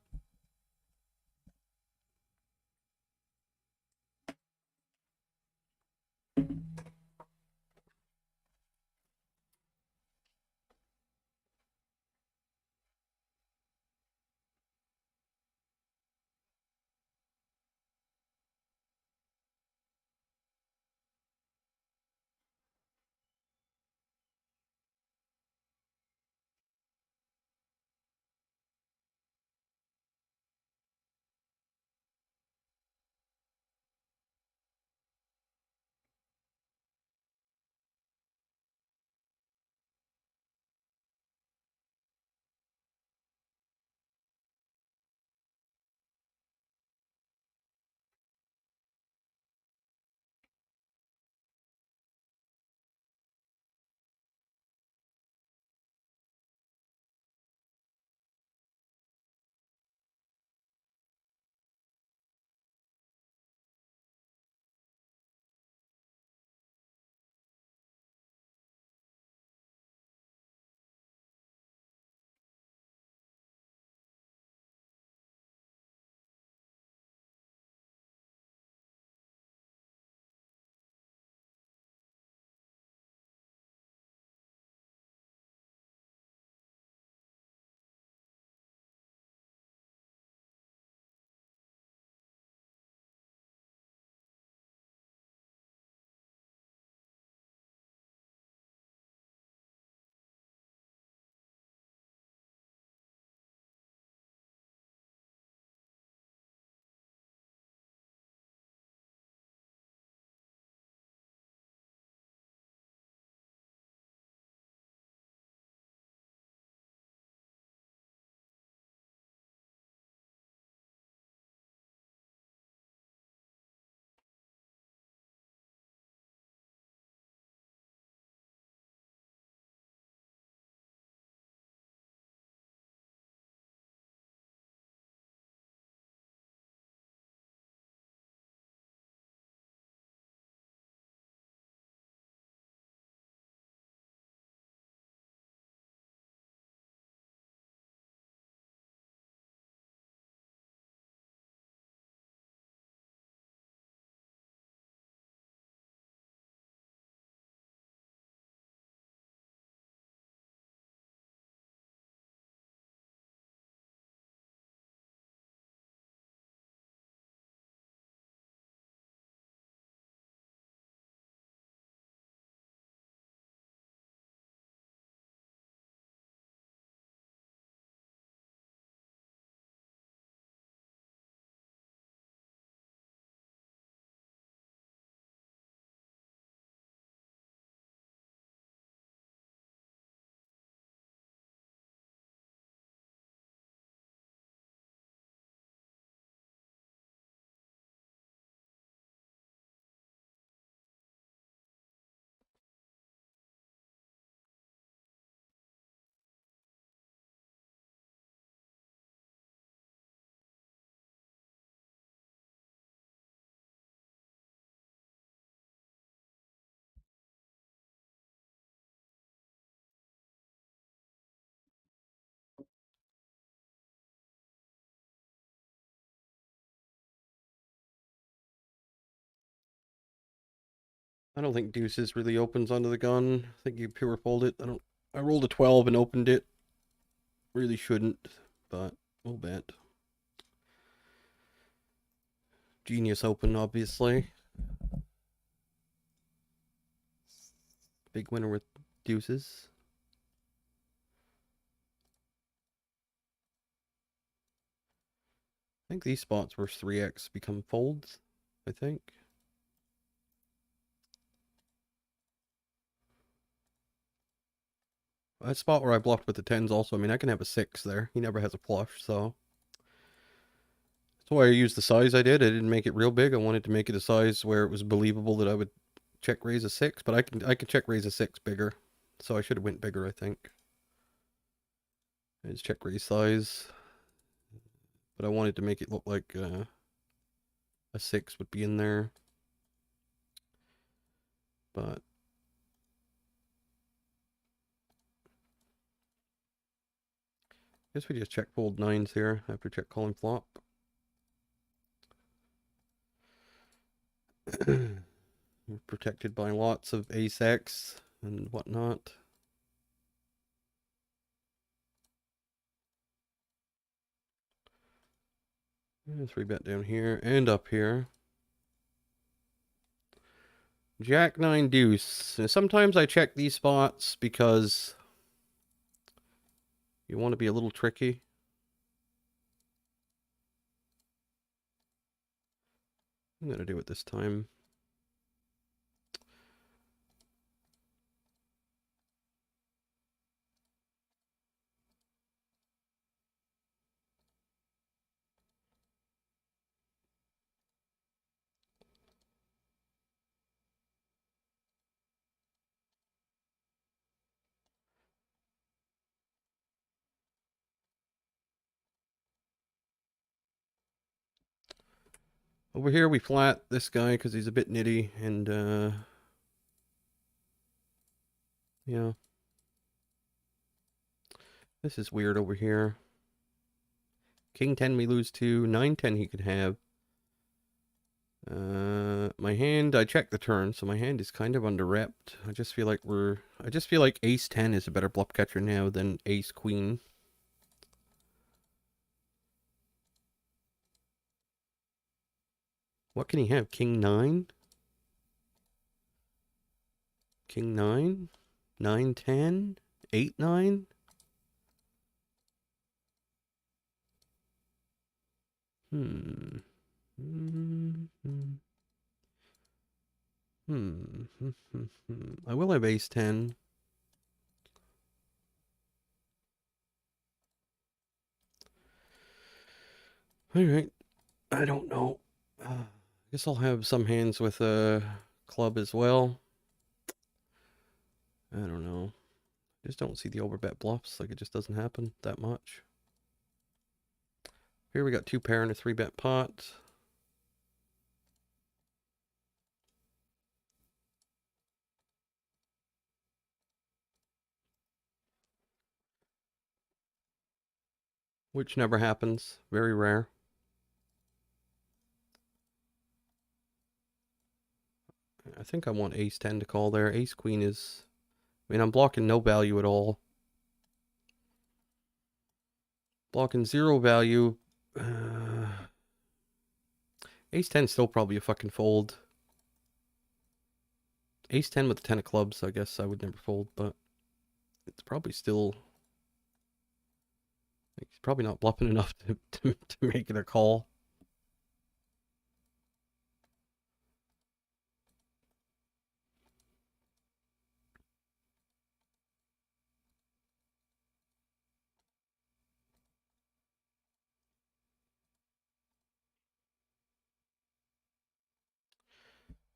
I don't think deuces really opens onto the gun. I think you pure fold it. I rolled a 12 and opened it. Really shouldn't, but we'll bet. Genius open, obviously. Big winner with deuces. I think these spots where 3x become folds, I think. That spot where I bluffed with the 10s also, I mean, I can have a 6 there. He never has a flush, so. That's why I used the size I did. I didn't make it real big. I wanted to make it a size where it was believable that I would check raise a 6, but I can check raise a 6 bigger. So I should have went bigger, I think. It's check raise size. But I wanted to make it look like a 6 would be in there. But I guess we just check fold 9s here after check calling flop. We're protected by lots of ace X and whatnot. And 3-bet down here and up here. Jack 9 deuce. And sometimes I check these spots because you want to be a little tricky. I'm going to do it this time. Over here we flat this guy because he's a bit nitty and yeah. This is weird over here. King 10 we lose to. 9-10 he could have. My hand, I checked the turn, so my hand is kind of under-repped. I just feel like ace 10 is a better bluff catcher now than ace queen. What can he have? King 9? King 9? 9-10? 8-9? Hmm. I will have ace 10. Alright. I don't know. I guess I'll have some hands with a club as well. I don't know. Just don't see the overbet bluffs. Like, it just doesn't happen that much. Here we got 2 pair and a 3-bet pot. Which never happens. Very rare. I think I want ace 10 to call there. Ace queen is... I mean, I'm blocking no value at all. Blocking 0 value. Ace 10 is still probably a fucking fold. Ace 10 with the 10 of clubs, I guess I would never fold, but it's probably still... He's probably not bluffing enough to make it a call.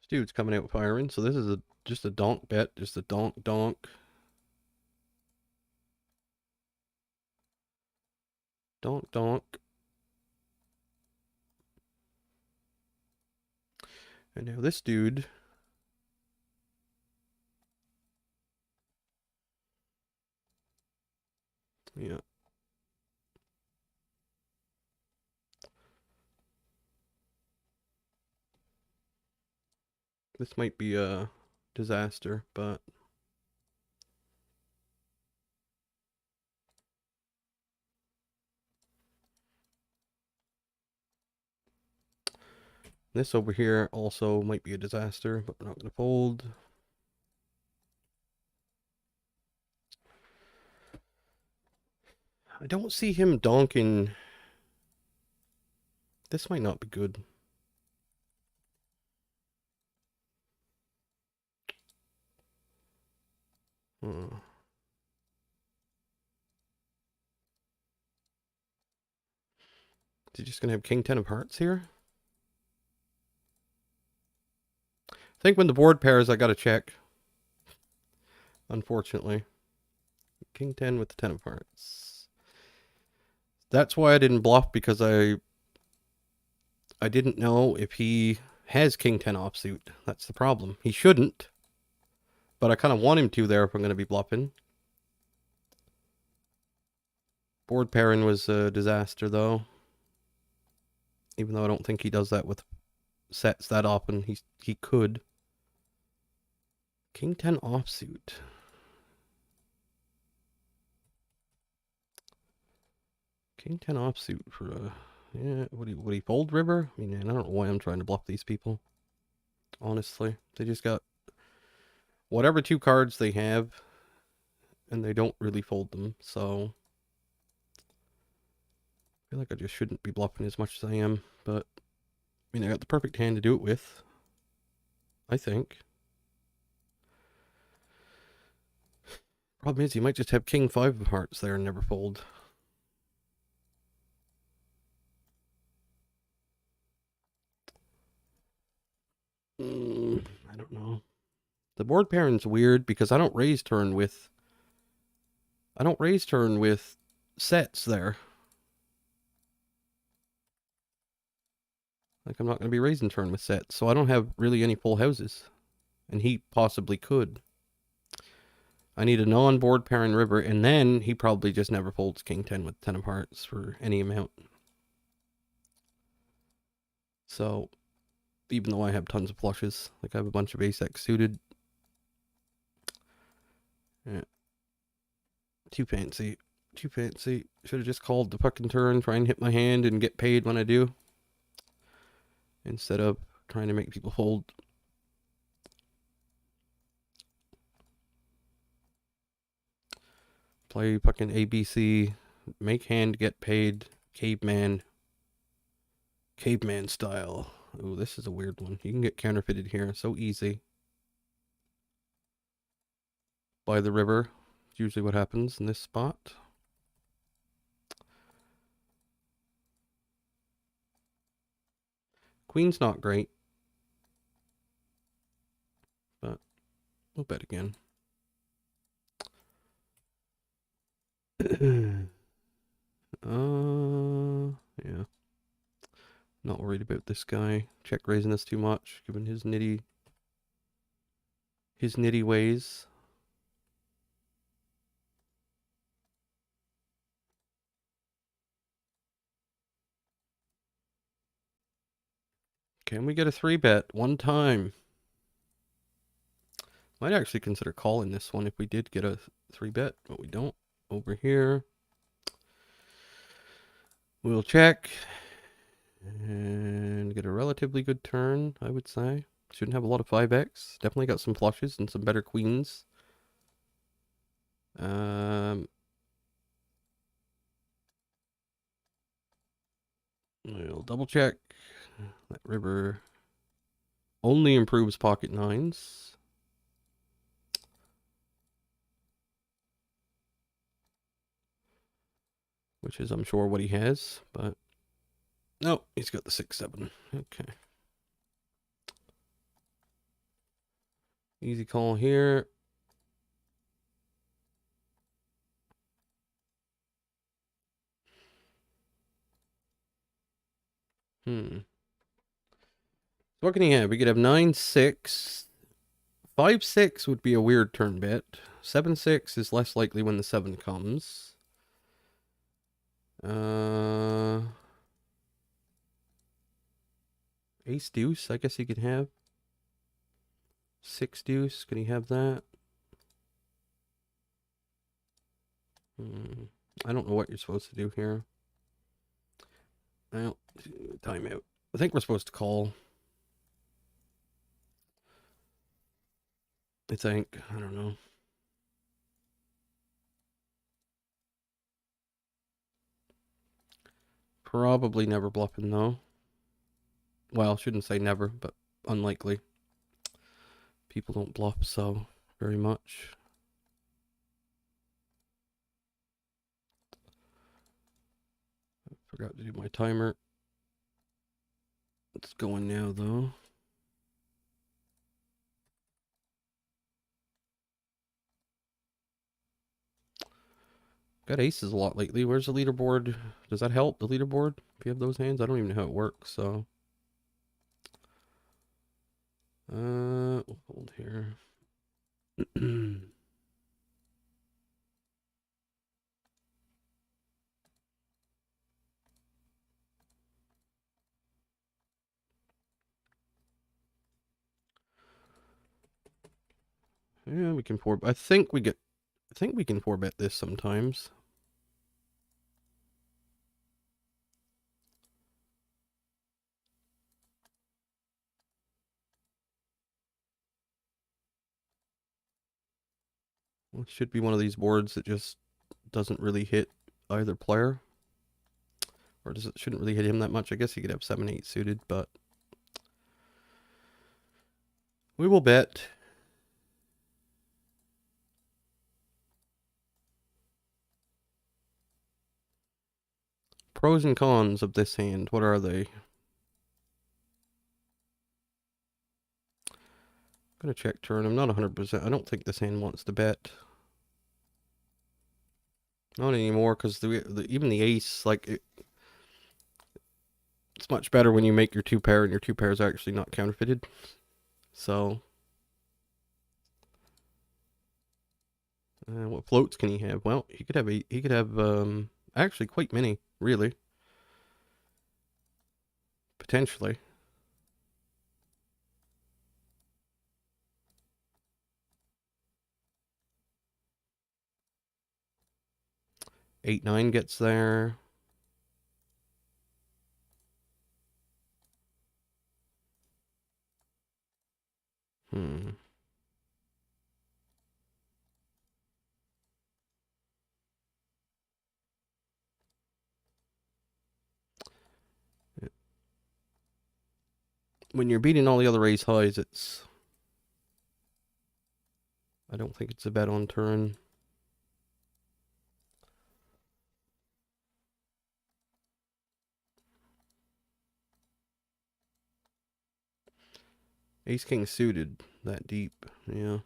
This dude's coming out firing, so this is just a donk bet, just a donk donk. Donk donk. And now this dude... Yeah. This might be a disaster, but this over here also might be a disaster, but we're not going to fold. I don't see him donking. This might not be good. Is he just going to have king 10 of hearts here? I think when the board pairs, I got to check. Unfortunately. King 10 with the 10 of hearts. That's why I didn't bluff, because I didn't know if he has king 10 offsuit. That's the problem. He shouldn't. But I kind of want him to there if I'm going to be bluffing. Board pairing was a disaster, though. Even though I don't think he does that with sets that often. He could. King 10 offsuit. King 10 offsuit for a... Yeah, would he fold river? I mean, man, I don't know why I'm trying to bluff these people. Honestly. They just got whatever 2 cards they have, and they don't really fold them, so... I feel like I just shouldn't be bluffing as much as I am, but... I mean, I got the perfect hand to do it with. I think. Problem is, he might just have king 5 of hearts there and never fold. I don't know. The board pairing's weird because I don't raise turn with sets there. Like, I'm not going to be raising turn with sets, so I don't have really any full houses. And he possibly could. I need a non-board pairing river, and then he probably just never folds king 10 with 10 of hearts for any amount. So, even though I have tons of flushes, like I have a bunch of ace-x suited. Yeah. Too fancy. Too fancy. Should have just called the fucking turn, try and hit my hand and get paid when I do. Instead of trying to make people fold. Play fucking ABC. Make hand, get paid. Caveman. Caveman style. Ooh, this is a weird one. You can get counterfeited here. So easy. By the river. It's usually what happens in this spot. Queen's not great. But we'll bet again. Yeah. Not worried about this guy. Check raising this too much, given his nitty ways. Can we get a 3-bet one time? Might actually consider calling this one if we did get a 3-bet, but we don't. Over here. We'll check. And get a relatively good turn, I would say. Shouldn't have a lot of 5x. Definitely got some flushes and some better queens. We'll double check. That river only improves pocket nines. Which is, I'm sure, what he has, but no, he's got the 6-7. Okay. Easy call here. What can he have? We could have 9-6. 5-6 would be a weird turn bet. 7-6 is less likely when the 7 comes. Ace deuce, I guess he could have. Six deuce, can he have that? I don't know what you're supposed to do here. Well, timeout. I think we're supposed to call. I think. I don't know. Probably never bluffing though. Well, shouldn't say never, but unlikely. People don't bluff so very much. I forgot to do my timer. It's going now though. Got aces a lot lately. Where's the leaderboard? Does that help, the leaderboard? If you have those hands? I don't even know how it works, so. We'll hold here. Yeah, we can four. I think we can four bet this sometimes. Well, it should be one of these boards that just doesn't really hit either player. Or shouldn't really hit him that much. I guess he could have 7-8 suited, but we will bet. Pros and cons of this hand. What are they? I'm gonna check turn. I'm not 100%. I don't think this hand wants to bet. Not anymore, because even the ace, like, it's much better when you make your two pair and your two pair is actually not counterfeited. So, what floats can he have? Well, he could have actually quite many, really. Potentially. Eight, nine gets there. When you're beating all the other ace highs, I don't think it's a bet on turn. Ace king suited that deep, yeah.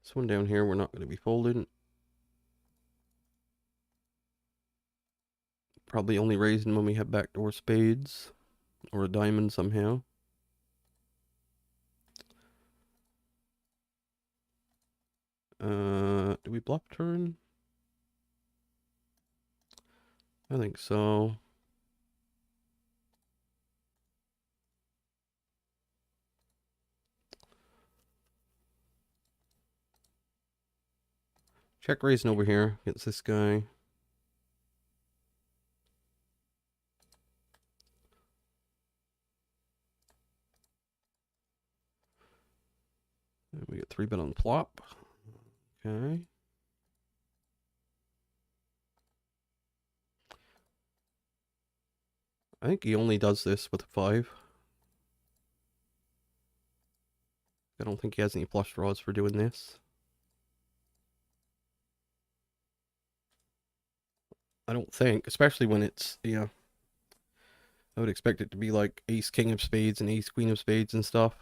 This one down here, we're not going to be folding. Probably only raising when we have backdoor spades or a diamond somehow. Do we bluff turn? I think so. Check raising over here against this guy. And we get 3-bet on the flop. Okay. I think he only does this with a 5. I don't think he has any flush draws for doing this. I don't think, especially when it's, yeah. I would expect it to be like ace king of spades and ace queen of spades and stuff.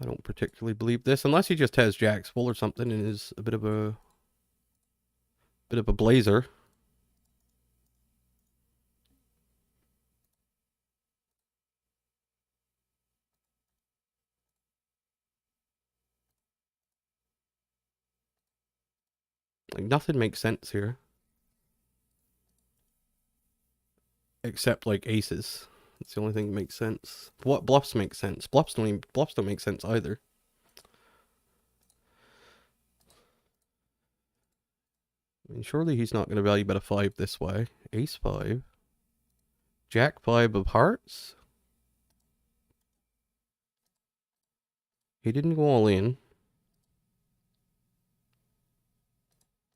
I don't particularly believe this, unless he just has jacks full or something and is a bit of a Bit of a blazer. Like, nothing makes sense here. Except, like, aces. It's the only thing that makes sense. What bluffs make sense? Bluffs don't make sense either. I mean, surely he's not going to value bet a 5 this way. Ace 5. Jack 5 of hearts. He didn't go all in.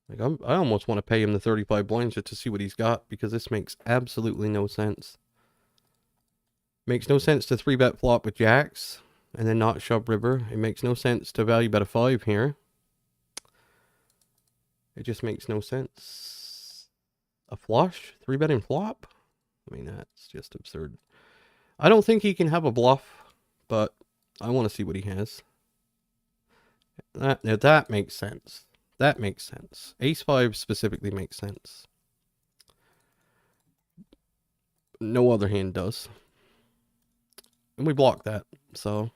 Like, I almost want to pay him the 35 blinds just to see what he's got, because this makes absolutely no sense. Makes no sense to 3-bet flop with jacks and then not shove river. It makes no sense to value bet a 5 here. It just makes no sense. A flush? 3-betting flop? I mean, that's just absurd. I don't think he can have a bluff, but I want to see what he has. That makes sense. That makes sense. Ace 5 specifically makes sense. No other hand does. And we block that, so.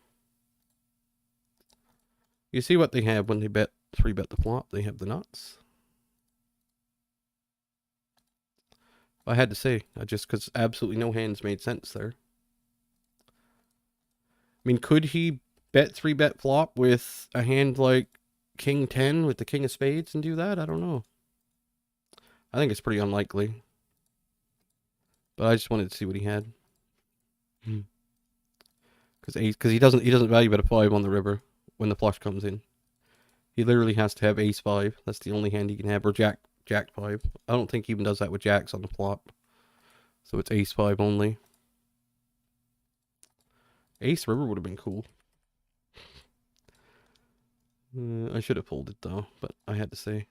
You see what they have when they 3-bet the flop. They have the nuts. I had to say, just because absolutely no hands made sense there. I mean, could he bet 3-bet flop with a hand like King 10 with the King of Spades and do that? I don't know. I think it's pretty unlikely. But I just wanted to see what he had. Because he doesn't value bet a 5 on the river when the flush comes in. He literally has to have ace 5. That's the only hand he can have, or jack 5. I don't think he even does that with jacks on the flop. So it's ace 5 only. Ace river would have been cool. I should have folded though, but I had to say.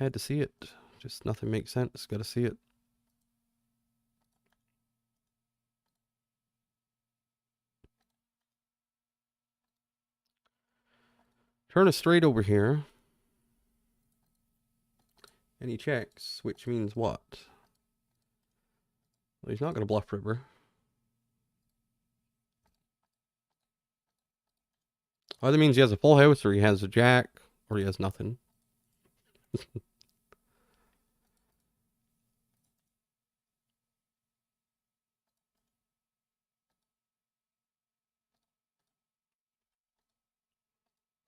Had to see it. Just nothing makes sense. Gotta see it. Turn a straight over here. And he checks, which means what? Well, he's not going to bluff river. Either means he has a full house, or he has a jack, or he has nothing.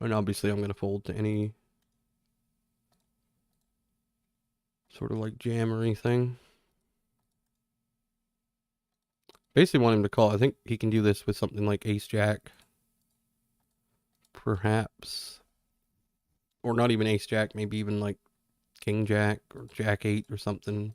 And obviously I'm going to fold to any sort of like jam or anything. Basically want him to call. I think he can do this with something like ace jack. Perhaps. Or not even ace jack, maybe even like king jack or jack 8 or something.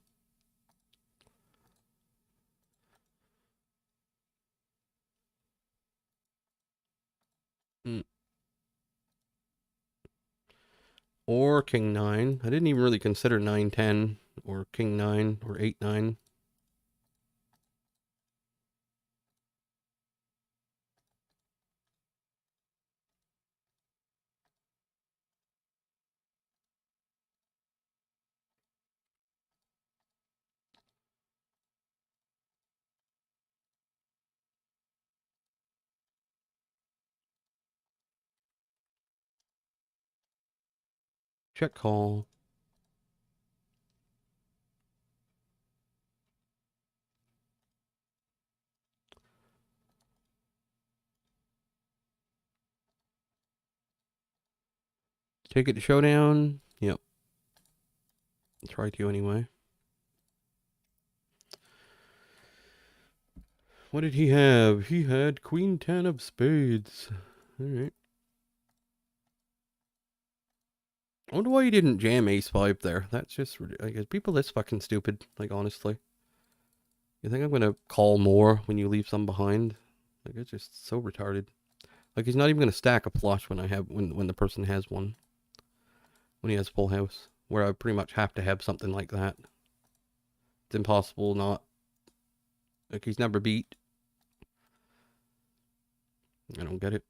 Or king 9. I didn't even really consider 9-10 or king 9 or 8-9. Check call. Take it to showdown. Yep. Try to anyway. What did he have? He had queen 10 of spades. Alright. I wonder why he didn't jam ace 5 there. That's just ridiculous. People this fucking stupid, like, honestly. You think I'm gonna call more when you leave some behind? Like, it's just so retarded. Like, he's not even gonna stack a flush when I have when the person has one. When he has full house. Where I pretty much have to have something like that. It's impossible not. Like, he's never beat. I don't get it.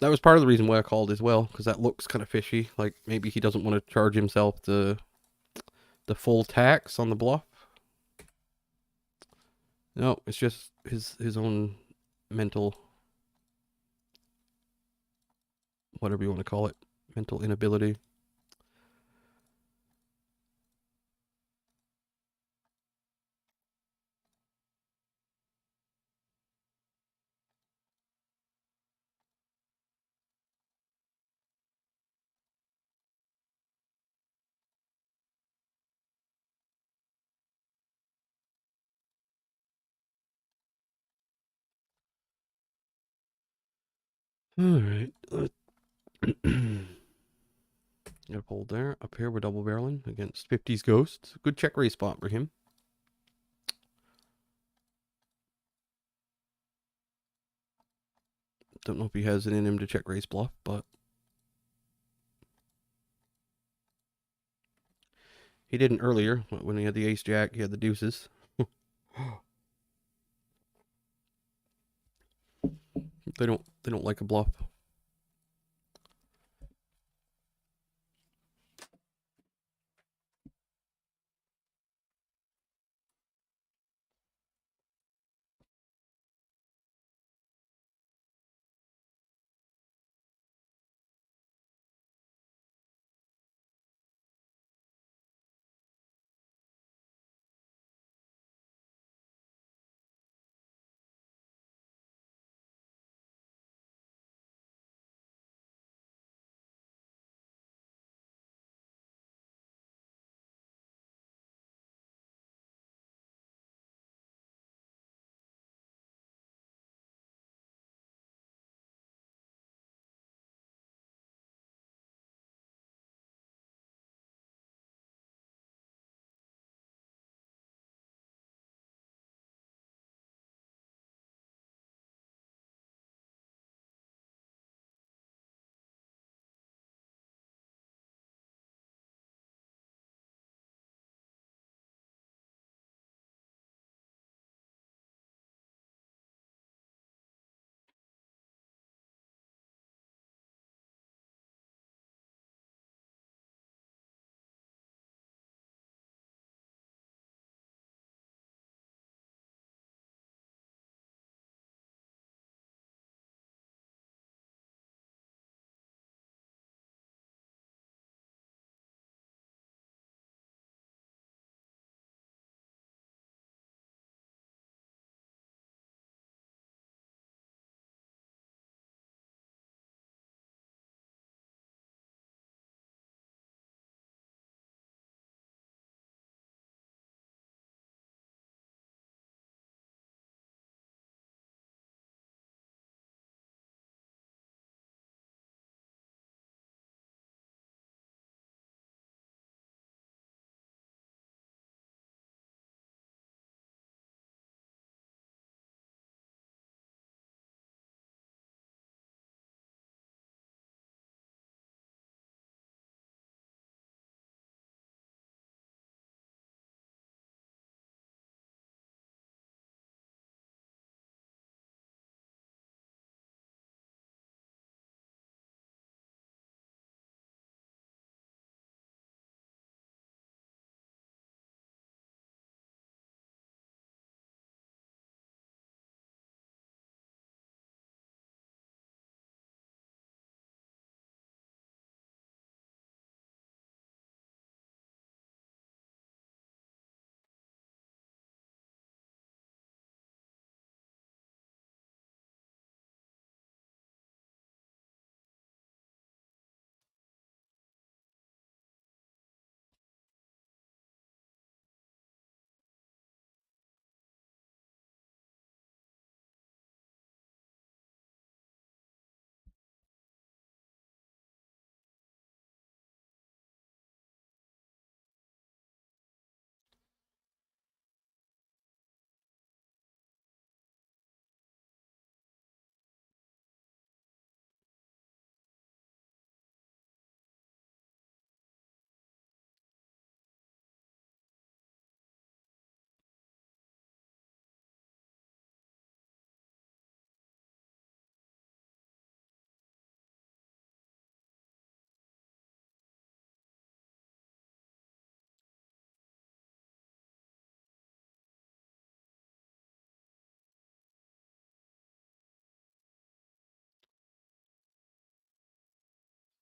That was part of the reason why I called as well, because that looks kind of fishy. Like maybe he doesn't want to charge himself the full tax on the bluff. No, it's just his own mental, whatever you want to call it, mental inability. All right. Got a hold there. Up here we're double barreling against 50's Ghost. Good check raise spot for him. Don't know if he has it in him to check raise bluff, but he didn't earlier when he had the ace jack. He had the deuces. They don't like a bluff.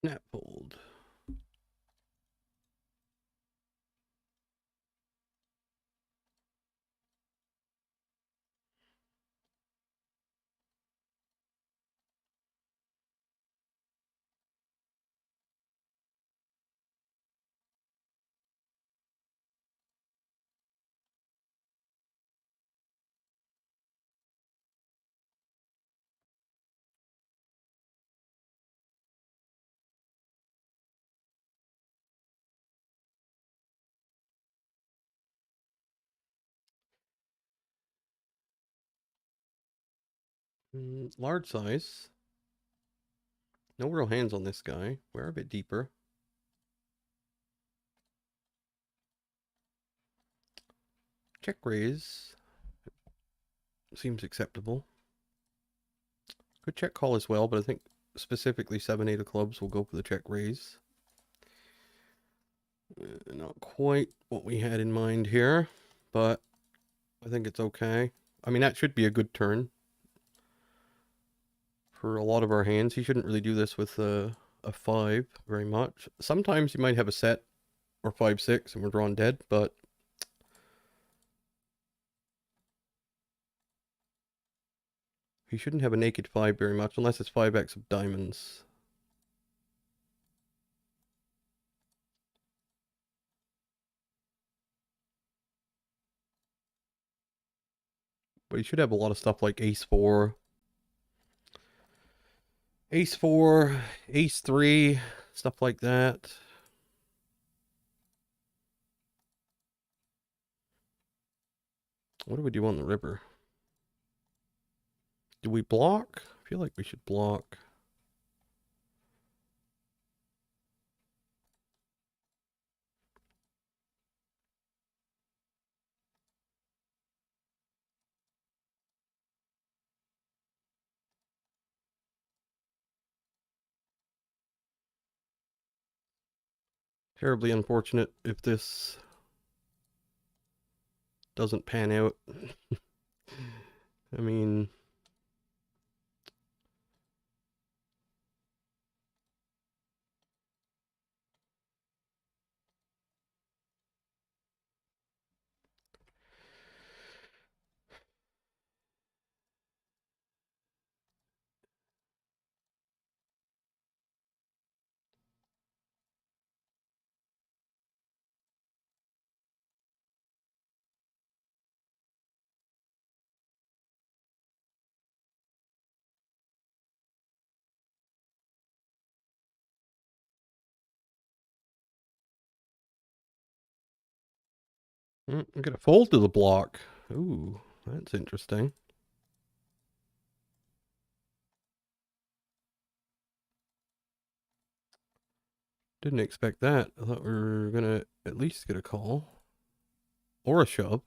Snap fold. Large size. No real hands on this guy. We're a bit deeper. Check raise. Seems acceptable. Could check call as well, but I think specifically 7-8 of clubs will go for the check raise. Not quite what we had in mind here, but I think it's okay. I mean, that should be a good turn for a lot of our hands. He shouldn't really do this with a 5 very much. Sometimes you might have a set or 5-6 and we're drawn dead, but he shouldn't have a naked 5 very much unless it's 5x of diamonds. But he should have a lot of stuff like ace 4, ace 4, ace 3, stuff like that. What do we do on the river? Do we block? I feel like we should block. Terribly unfortunate if this doesn't pan out. I mean, I'm gonna fold to the block. Ooh, that's interesting. Didn't expect that. I thought we were gonna at least get a call or a shove.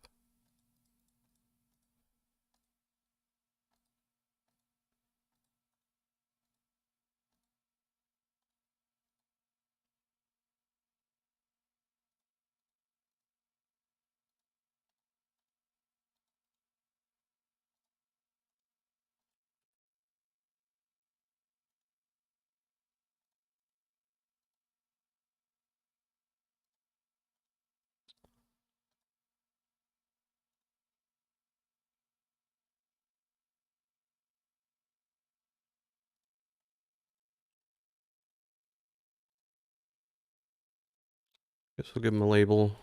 Guess we'll give him a label.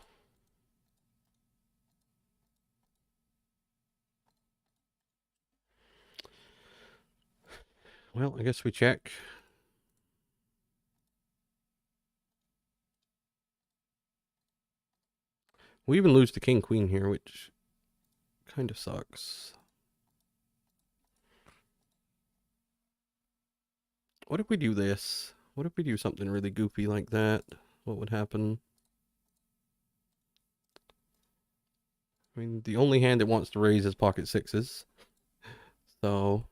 Well, I guess we check. We even lose to king queen here, which kind of sucks. What if we do this? What if we do something really goofy like that? What would happen? I mean, the only hand that wants to raise is pocket sixes. So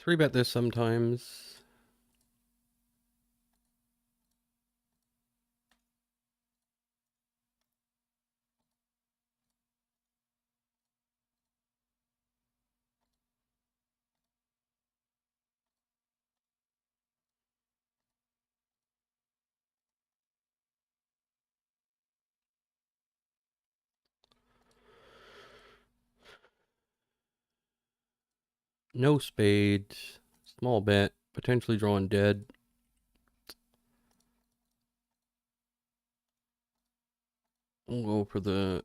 Three bet this sometimes. No spade. Small bet. Potentially drawing dead. We'll go for the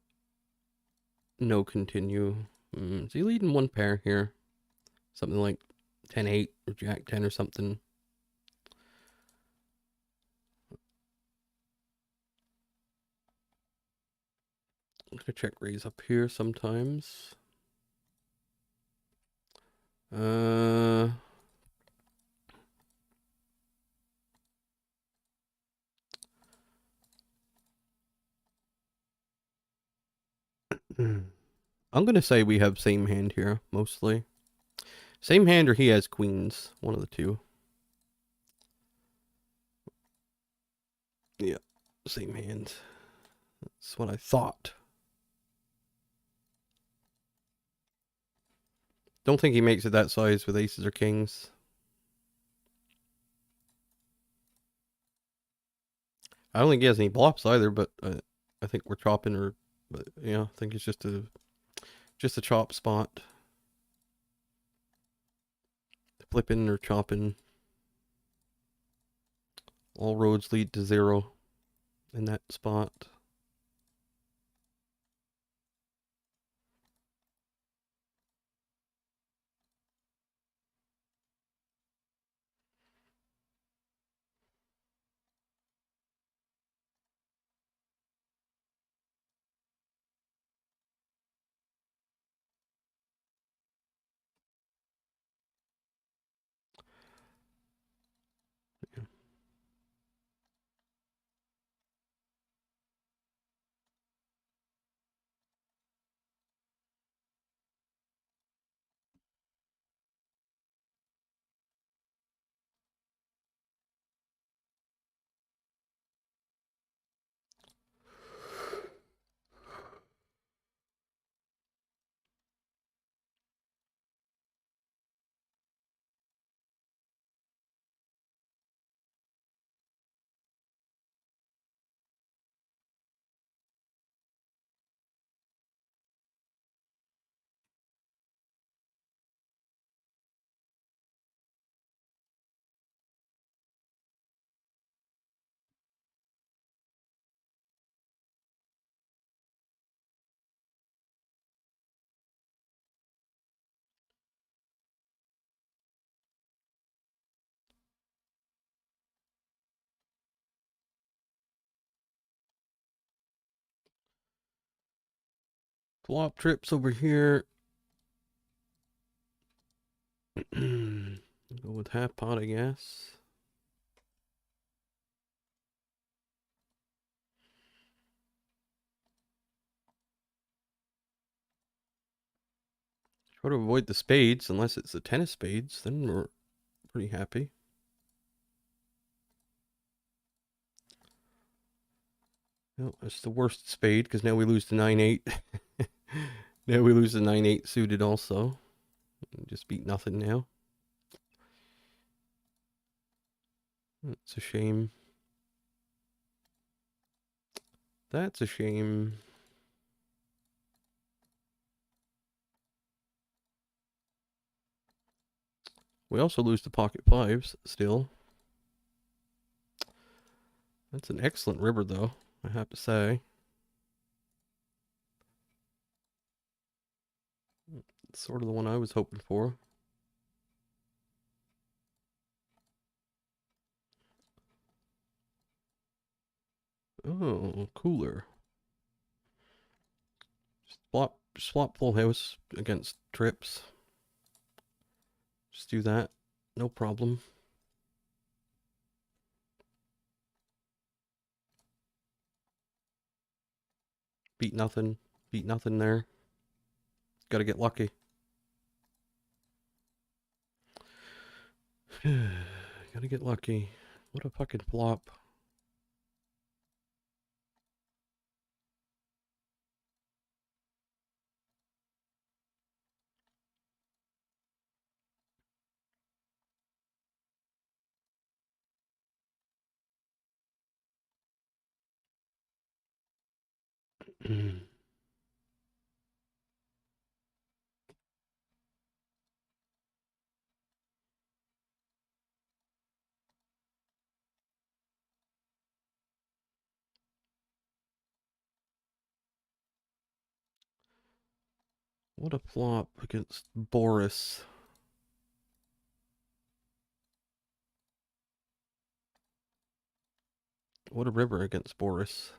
no continue. Is he leading one pair here? Something like 10-8 or Jack 10 or something. I'm gonna check raise up here sometimes. I'm gonna say we have same hand here, mostly. Same hand or he has queens. One of the two. Yeah, same hand. That's what I thought. Don't think he makes it that size with aces or kings. I don't think he has any bluffs either, but I think we're chopping or, but yeah, I think it's just a chop spot. Flipping or chopping. All roads lead to zero in that spot. Yeah. Flop trips over here. Go with half pot, I guess. Try to avoid the spades, unless it's the 10 of spades, then we're pretty happy. No, it's the worst spade, because now we lose the 9-8. Now we lose the 9-8 suited also. Just beat nothing now. That's a shame. That's a shame. We also lose the pocket fives still. That's an excellent river, though, I have to say. It's sort of the one I was hoping for. Oh, cooler. Swap full house against trips. Just do that. No problem. Beat nothing. Beat nothing there. Gotta get lucky. Gotta get lucky. What a fucking flop. What a flop against Boris. What a river against Boris.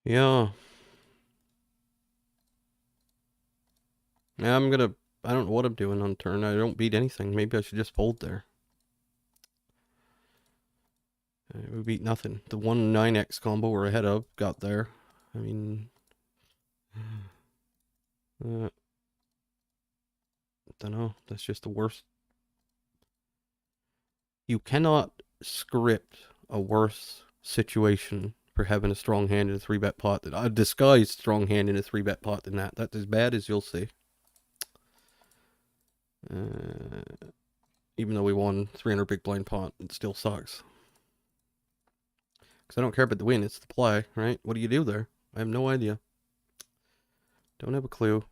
Yeah. Yeah, I don't know what I'm doing on turn. I don't beat anything. Maybe I should just fold there. We beat nothing. The 1-9x combo we're ahead of got there. I mean, don't know. That's just the worst. You cannot script a worse situation for having a strong hand in a 3-bet pot than a disguised strong hand in a 3-bet pot than that. That's as bad as you'll see. Even though we won 300 big blind pot, it still sucks. Because I don't care about the win, it's the play, right? What do you do there? I have no idea. Don't have a clue.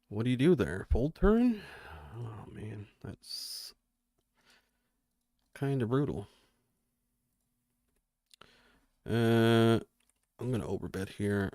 What do you do there? Fold turn? Oh man, that's kind of brutal. I'm gonna overbet here.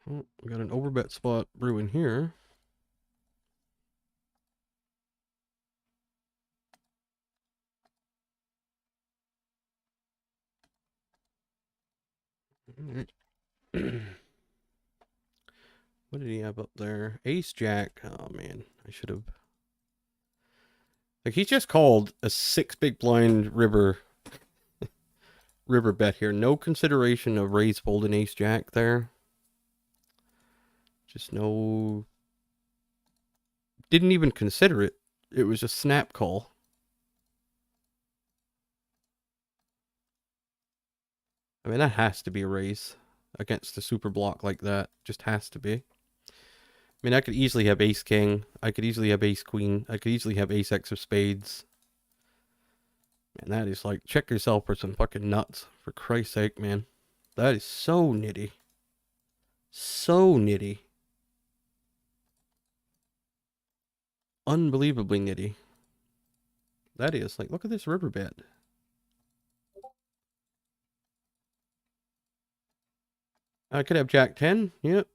Oh, we got an overbet spot brewing here. What did he have up there? Ace Jack. Oh man, I should have. Like he's just called a 6 big blind river bet here. No consideration of raise fold and Ace Jack there. Just no. Didn't even consider it. It was a snap call. I mean, that has to be a raise against a super block like that. Just has to be. I mean, I could easily have ace king. I could easily have ace queen. I could easily have ace x of spades. Man, that is like, check yourself for some fucking nuts. For Christ's sake, man. That is so nitty. So nitty. Unbelievably nitty. That is. Like, look at this river bet. I could have Jack 10. Yep.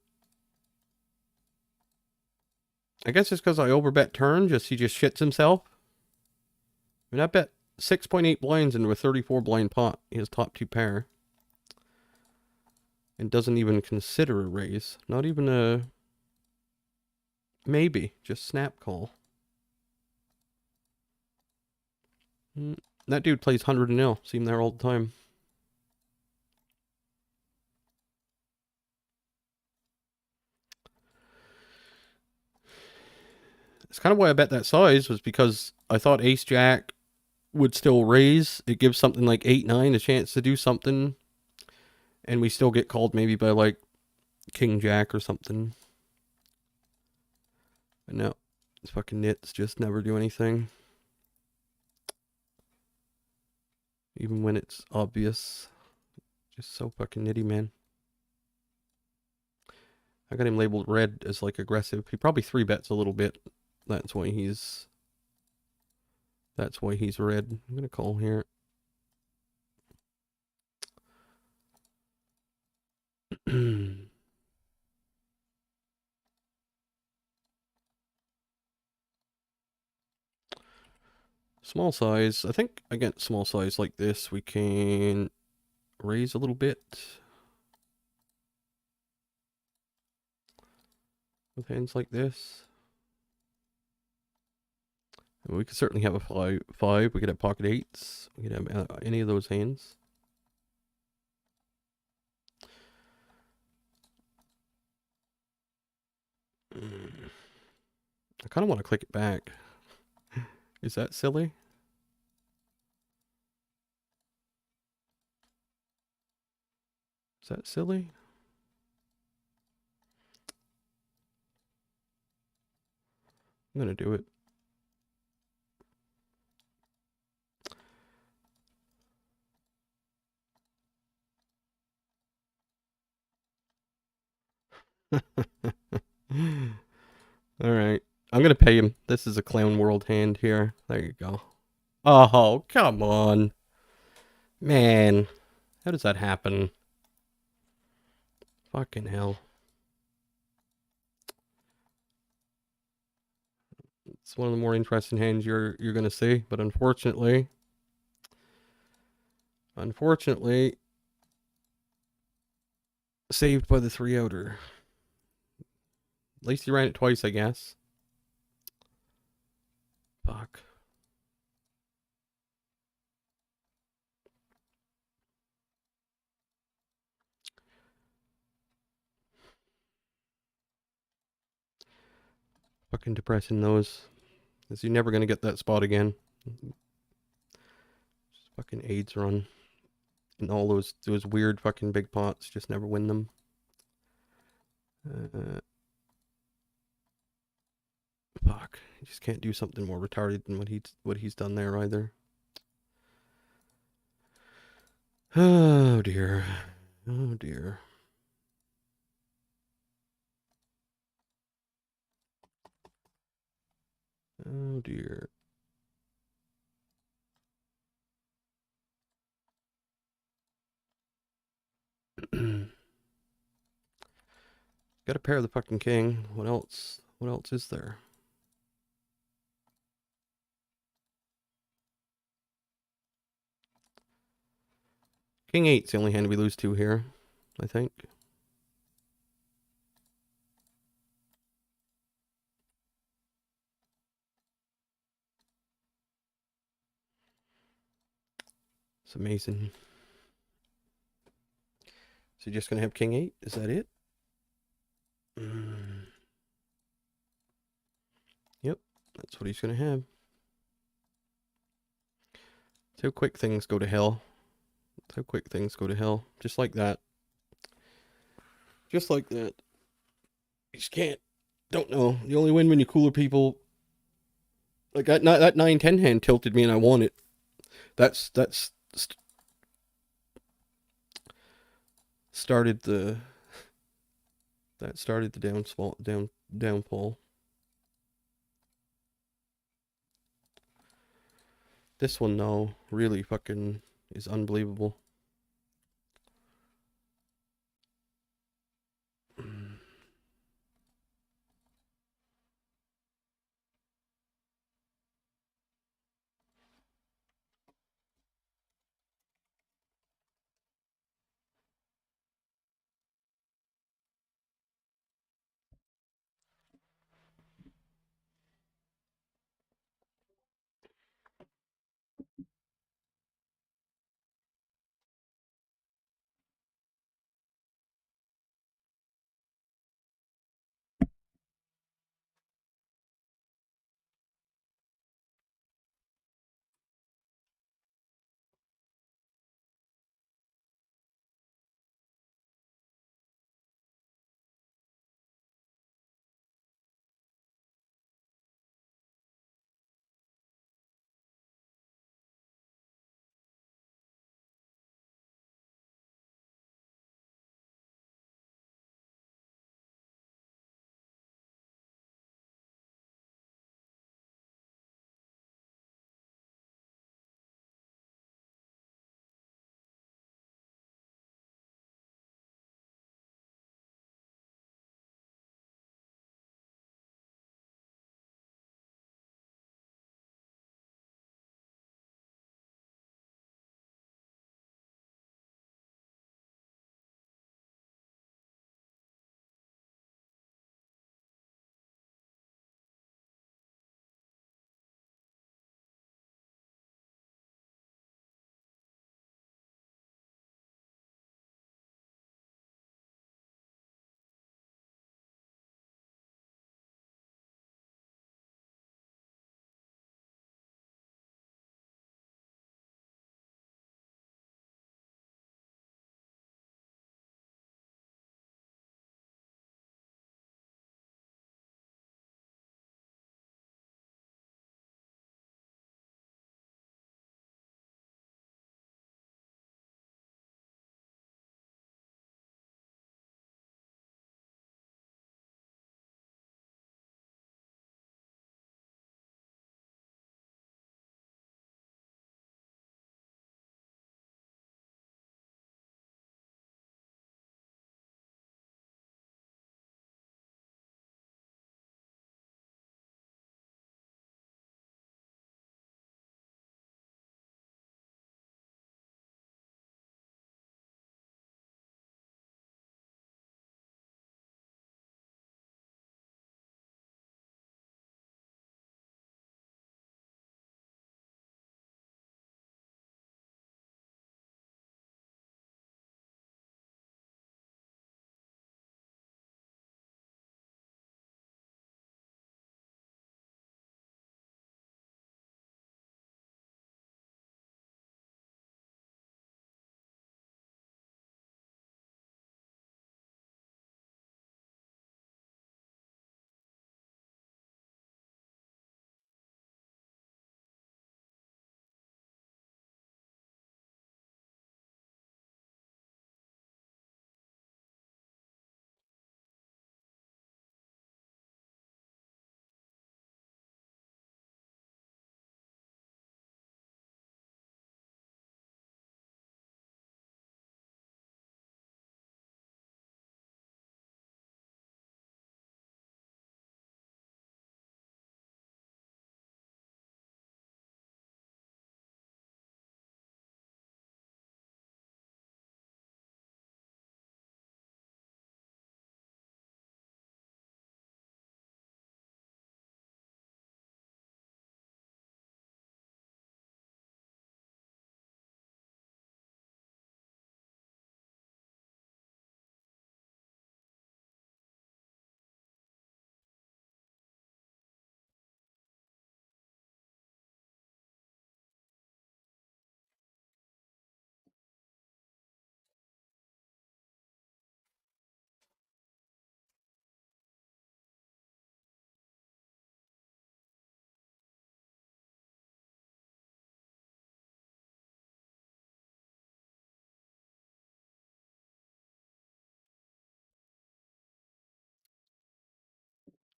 I guess it's because I overbet turn. He just shits himself. I mean, I bet 6.8 blinds into a 34 blind pot. He has top 2 pair. And doesn't even consider a raise. Not even a... Maybe. Just snap call. That dude plays 100 and nil. See him there all the time. It's kind of why I bet that size was because I thought Ace Jack would still raise. It gives something like 8-9 a chance to do something, and we still get called maybe by like King Jack or something. But no, these fucking nits just never do anything. Even when it's obvious. Just so fucking nitty, man. I got him labeled red as like aggressive. He probably 3-bets a little bit. That's why he's red. I'm gonna call here. Small size. I think against small size like this, we can raise a little bit with hands like this. And we could certainly have a five. We could have pocket eights. We could have any of those hands. I kind of want to click it back. Is that silly? Is that silly? I'm gonna do it. All right. I'm gonna pay him. This is a Clown World hand here. There you go. Oh, come on. Man. How does that happen? Fucking hell. It's one of the more interesting hands you're gonna see, but unfortunately, saved by the 3-outer. At least he ran it twice, I guess. Fuck. Fucking depressing those. Because you're never gonna get that spot again. Just fucking AIDS run. And all those weird fucking big pots, just never win them. Fuck. You just can't do something more retarded than what he's done there either. Oh dear. Oh dear. Oh dear. Got a pair of the fucking king. What else? What else is there? King 8's the only hand we lose to here, I think. It's amazing. So you're just gonna have King 8? Is that it? Yep, that's what he's gonna have. That's how quick things go to hell. That's how quick things go to hell. Just like that. Just like that. You just can't. Don't know. You only win when you cooler people. Like that 9-10 hand tilted me and I won it. That's started the downfall. This one though really fucking is unbelievable.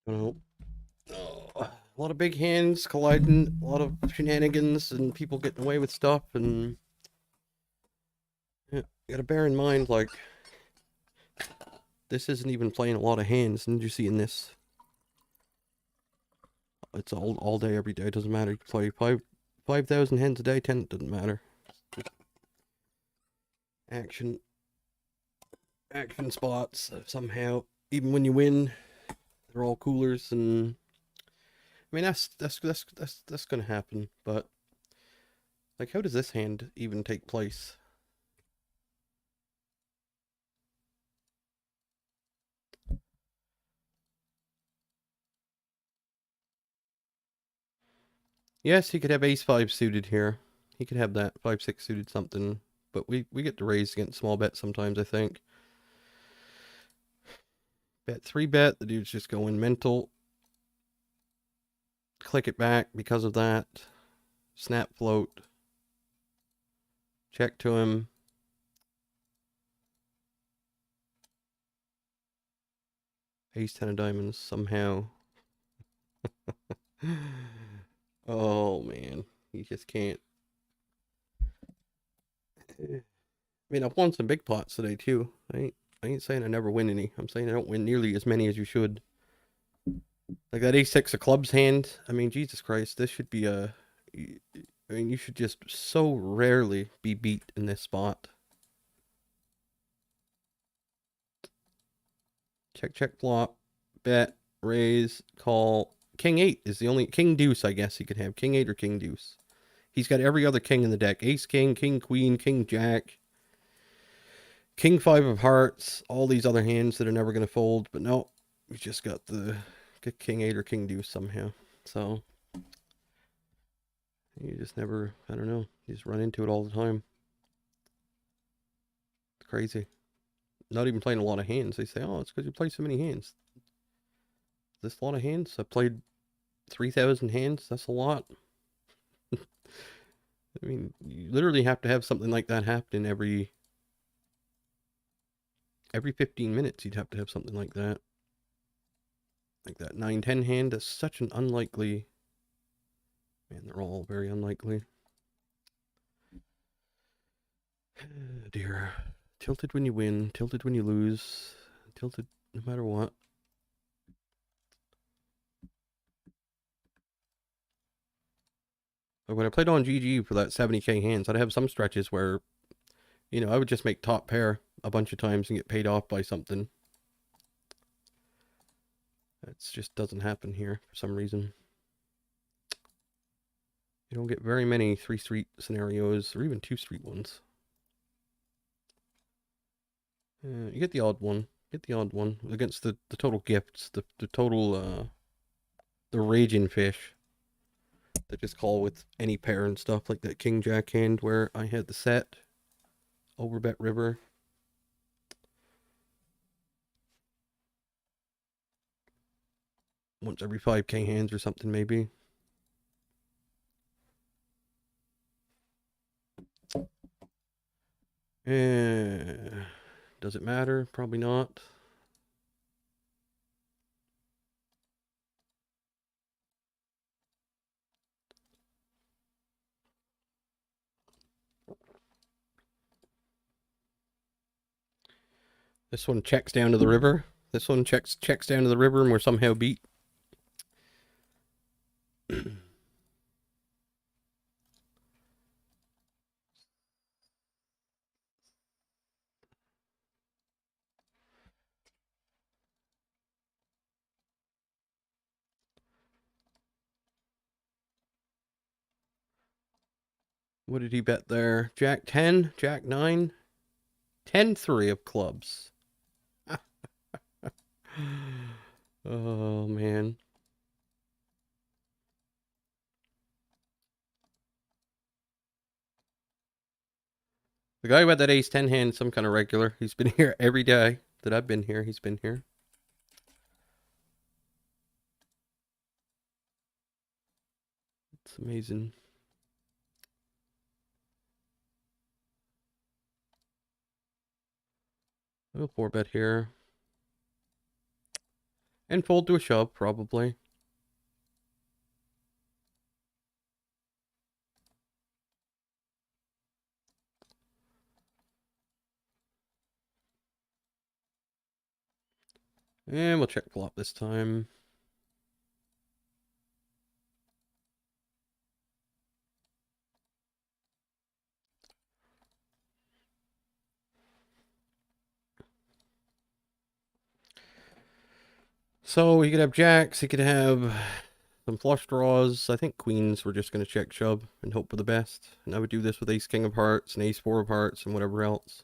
I don't know. Oh, a lot of big hands colliding, a lot of shenanigans, and people getting away with stuff. And yeah, you gotta bear in mind, like, this isn't even playing a lot of hands. And you're seeing this. It's all day, every day. It doesn't matter. You play 5,000 hands a day, 10, it doesn't matter. Action spots somehow. Even when you win, they're all coolers, and I mean that's gonna happen. But like, how does this hand even take place? Yes, he could have ace 5 suited here. He could have that 5-6 suited something. But we get to raise against small bets sometimes, I think. Bet 3-bet, the dude's just going mental. Click it back because of that. Snap float. Check to him. Ace 10 of diamonds somehow. Oh man, he just can't. I mean, I've won some big pots today too. I ain't saying I never win any. I'm saying I don't win nearly as many as you should. Like that ace 6 of clubs hand. I mean, Jesus Christ, this should be a. I mean, you should just so rarely be beat in this spot. Check, flop, bet, raise, call. King 8 is the only king deuce I guess he could have. King 8 or king deuce. He's got every other king in the deck. Ace king, king queen, king jack. King 5 of hearts, all these other hands that are never going to fold, but no, we just got the king 8 or king deuce somehow. So you just never, I don't know, you just run into it all the time. It's crazy. Not even playing a lot of hands. They say, oh, it's because you play so many hands. Is this a lot of hands? I played 3,000 hands. That's a lot. I mean, you literally have to have something like that happen every 15 minutes. You'd have to have something like that. Like that 9-10 hand. That's such an unlikely. Man, they're all very unlikely. Dear. Tilted when you win, tilted when you lose, tilted no matter what. But when I played on GG for that 70k hands, I'd have some stretches where, you know, I would just make top pair a bunch of times and get paid off by something. That just doesn't happen here for some reason. You don't get very many 3-street scenarios or even 2-street ones. You get the odd one. Get the odd one against the total gifts, the total the raging fish that just call with any pair and stuff, like that king jack hand where I had the set overbet river. Once every 5k hands or something, maybe. Does it matter? Probably not. This one checks down to the river. This one checks down to the river, and we're somehow beat. What did he bet there? Jack 10, Jack 9, 10-3 of clubs. Oh, man. The guy who had that ace 10 hand is some kind of regular. He's been here every day that I've been here. He's been here. It's amazing. I'll 4-bet here. And fold to a shove, probably. And we'll check flop this time. So he could have jacks, he could have some flush draws. I think queens we're just going to check shove and hope for the best. And I would do this with ace king of hearts and ace four of hearts and whatever else.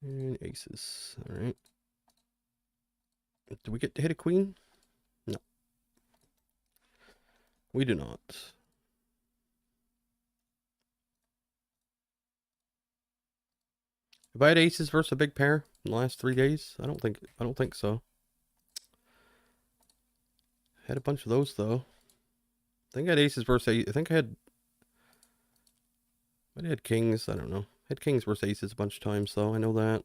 And aces. All right. Do we get to hit a queen? No. We do not. Have I had aces versus a big pair in the last 3 days? I don't think so. Had a bunch of those though. I think I had aces versus I think I had kings. I don't know. I had kings versus aces a bunch of times though. I know that.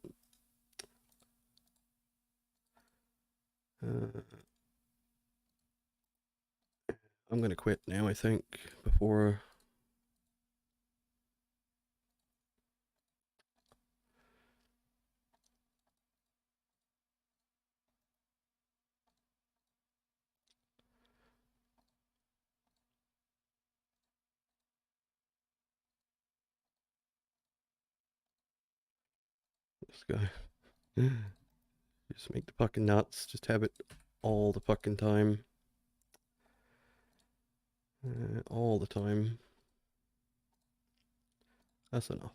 I'm gonna quit now. I think before. This guy. Just make the fucking nuts. Just have it all the fucking time. All the time. That's enough.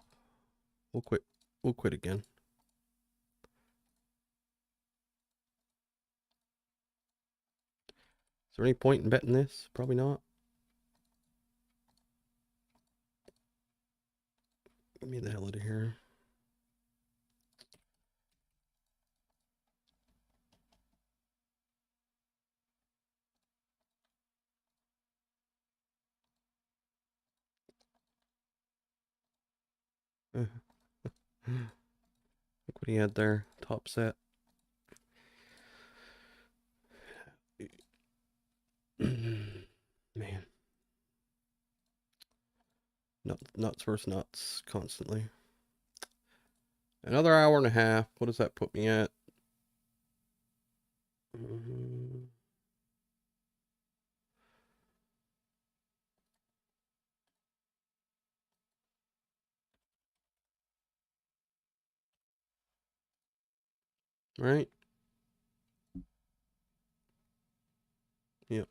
We'll quit. We'll quit again. Is there any point in betting this? Probably not. Get me the hell out of here. Look what he had there. Top set. Man. Nuts versus nuts constantly. Another hour and a half. What does that put me at? Right? Yep.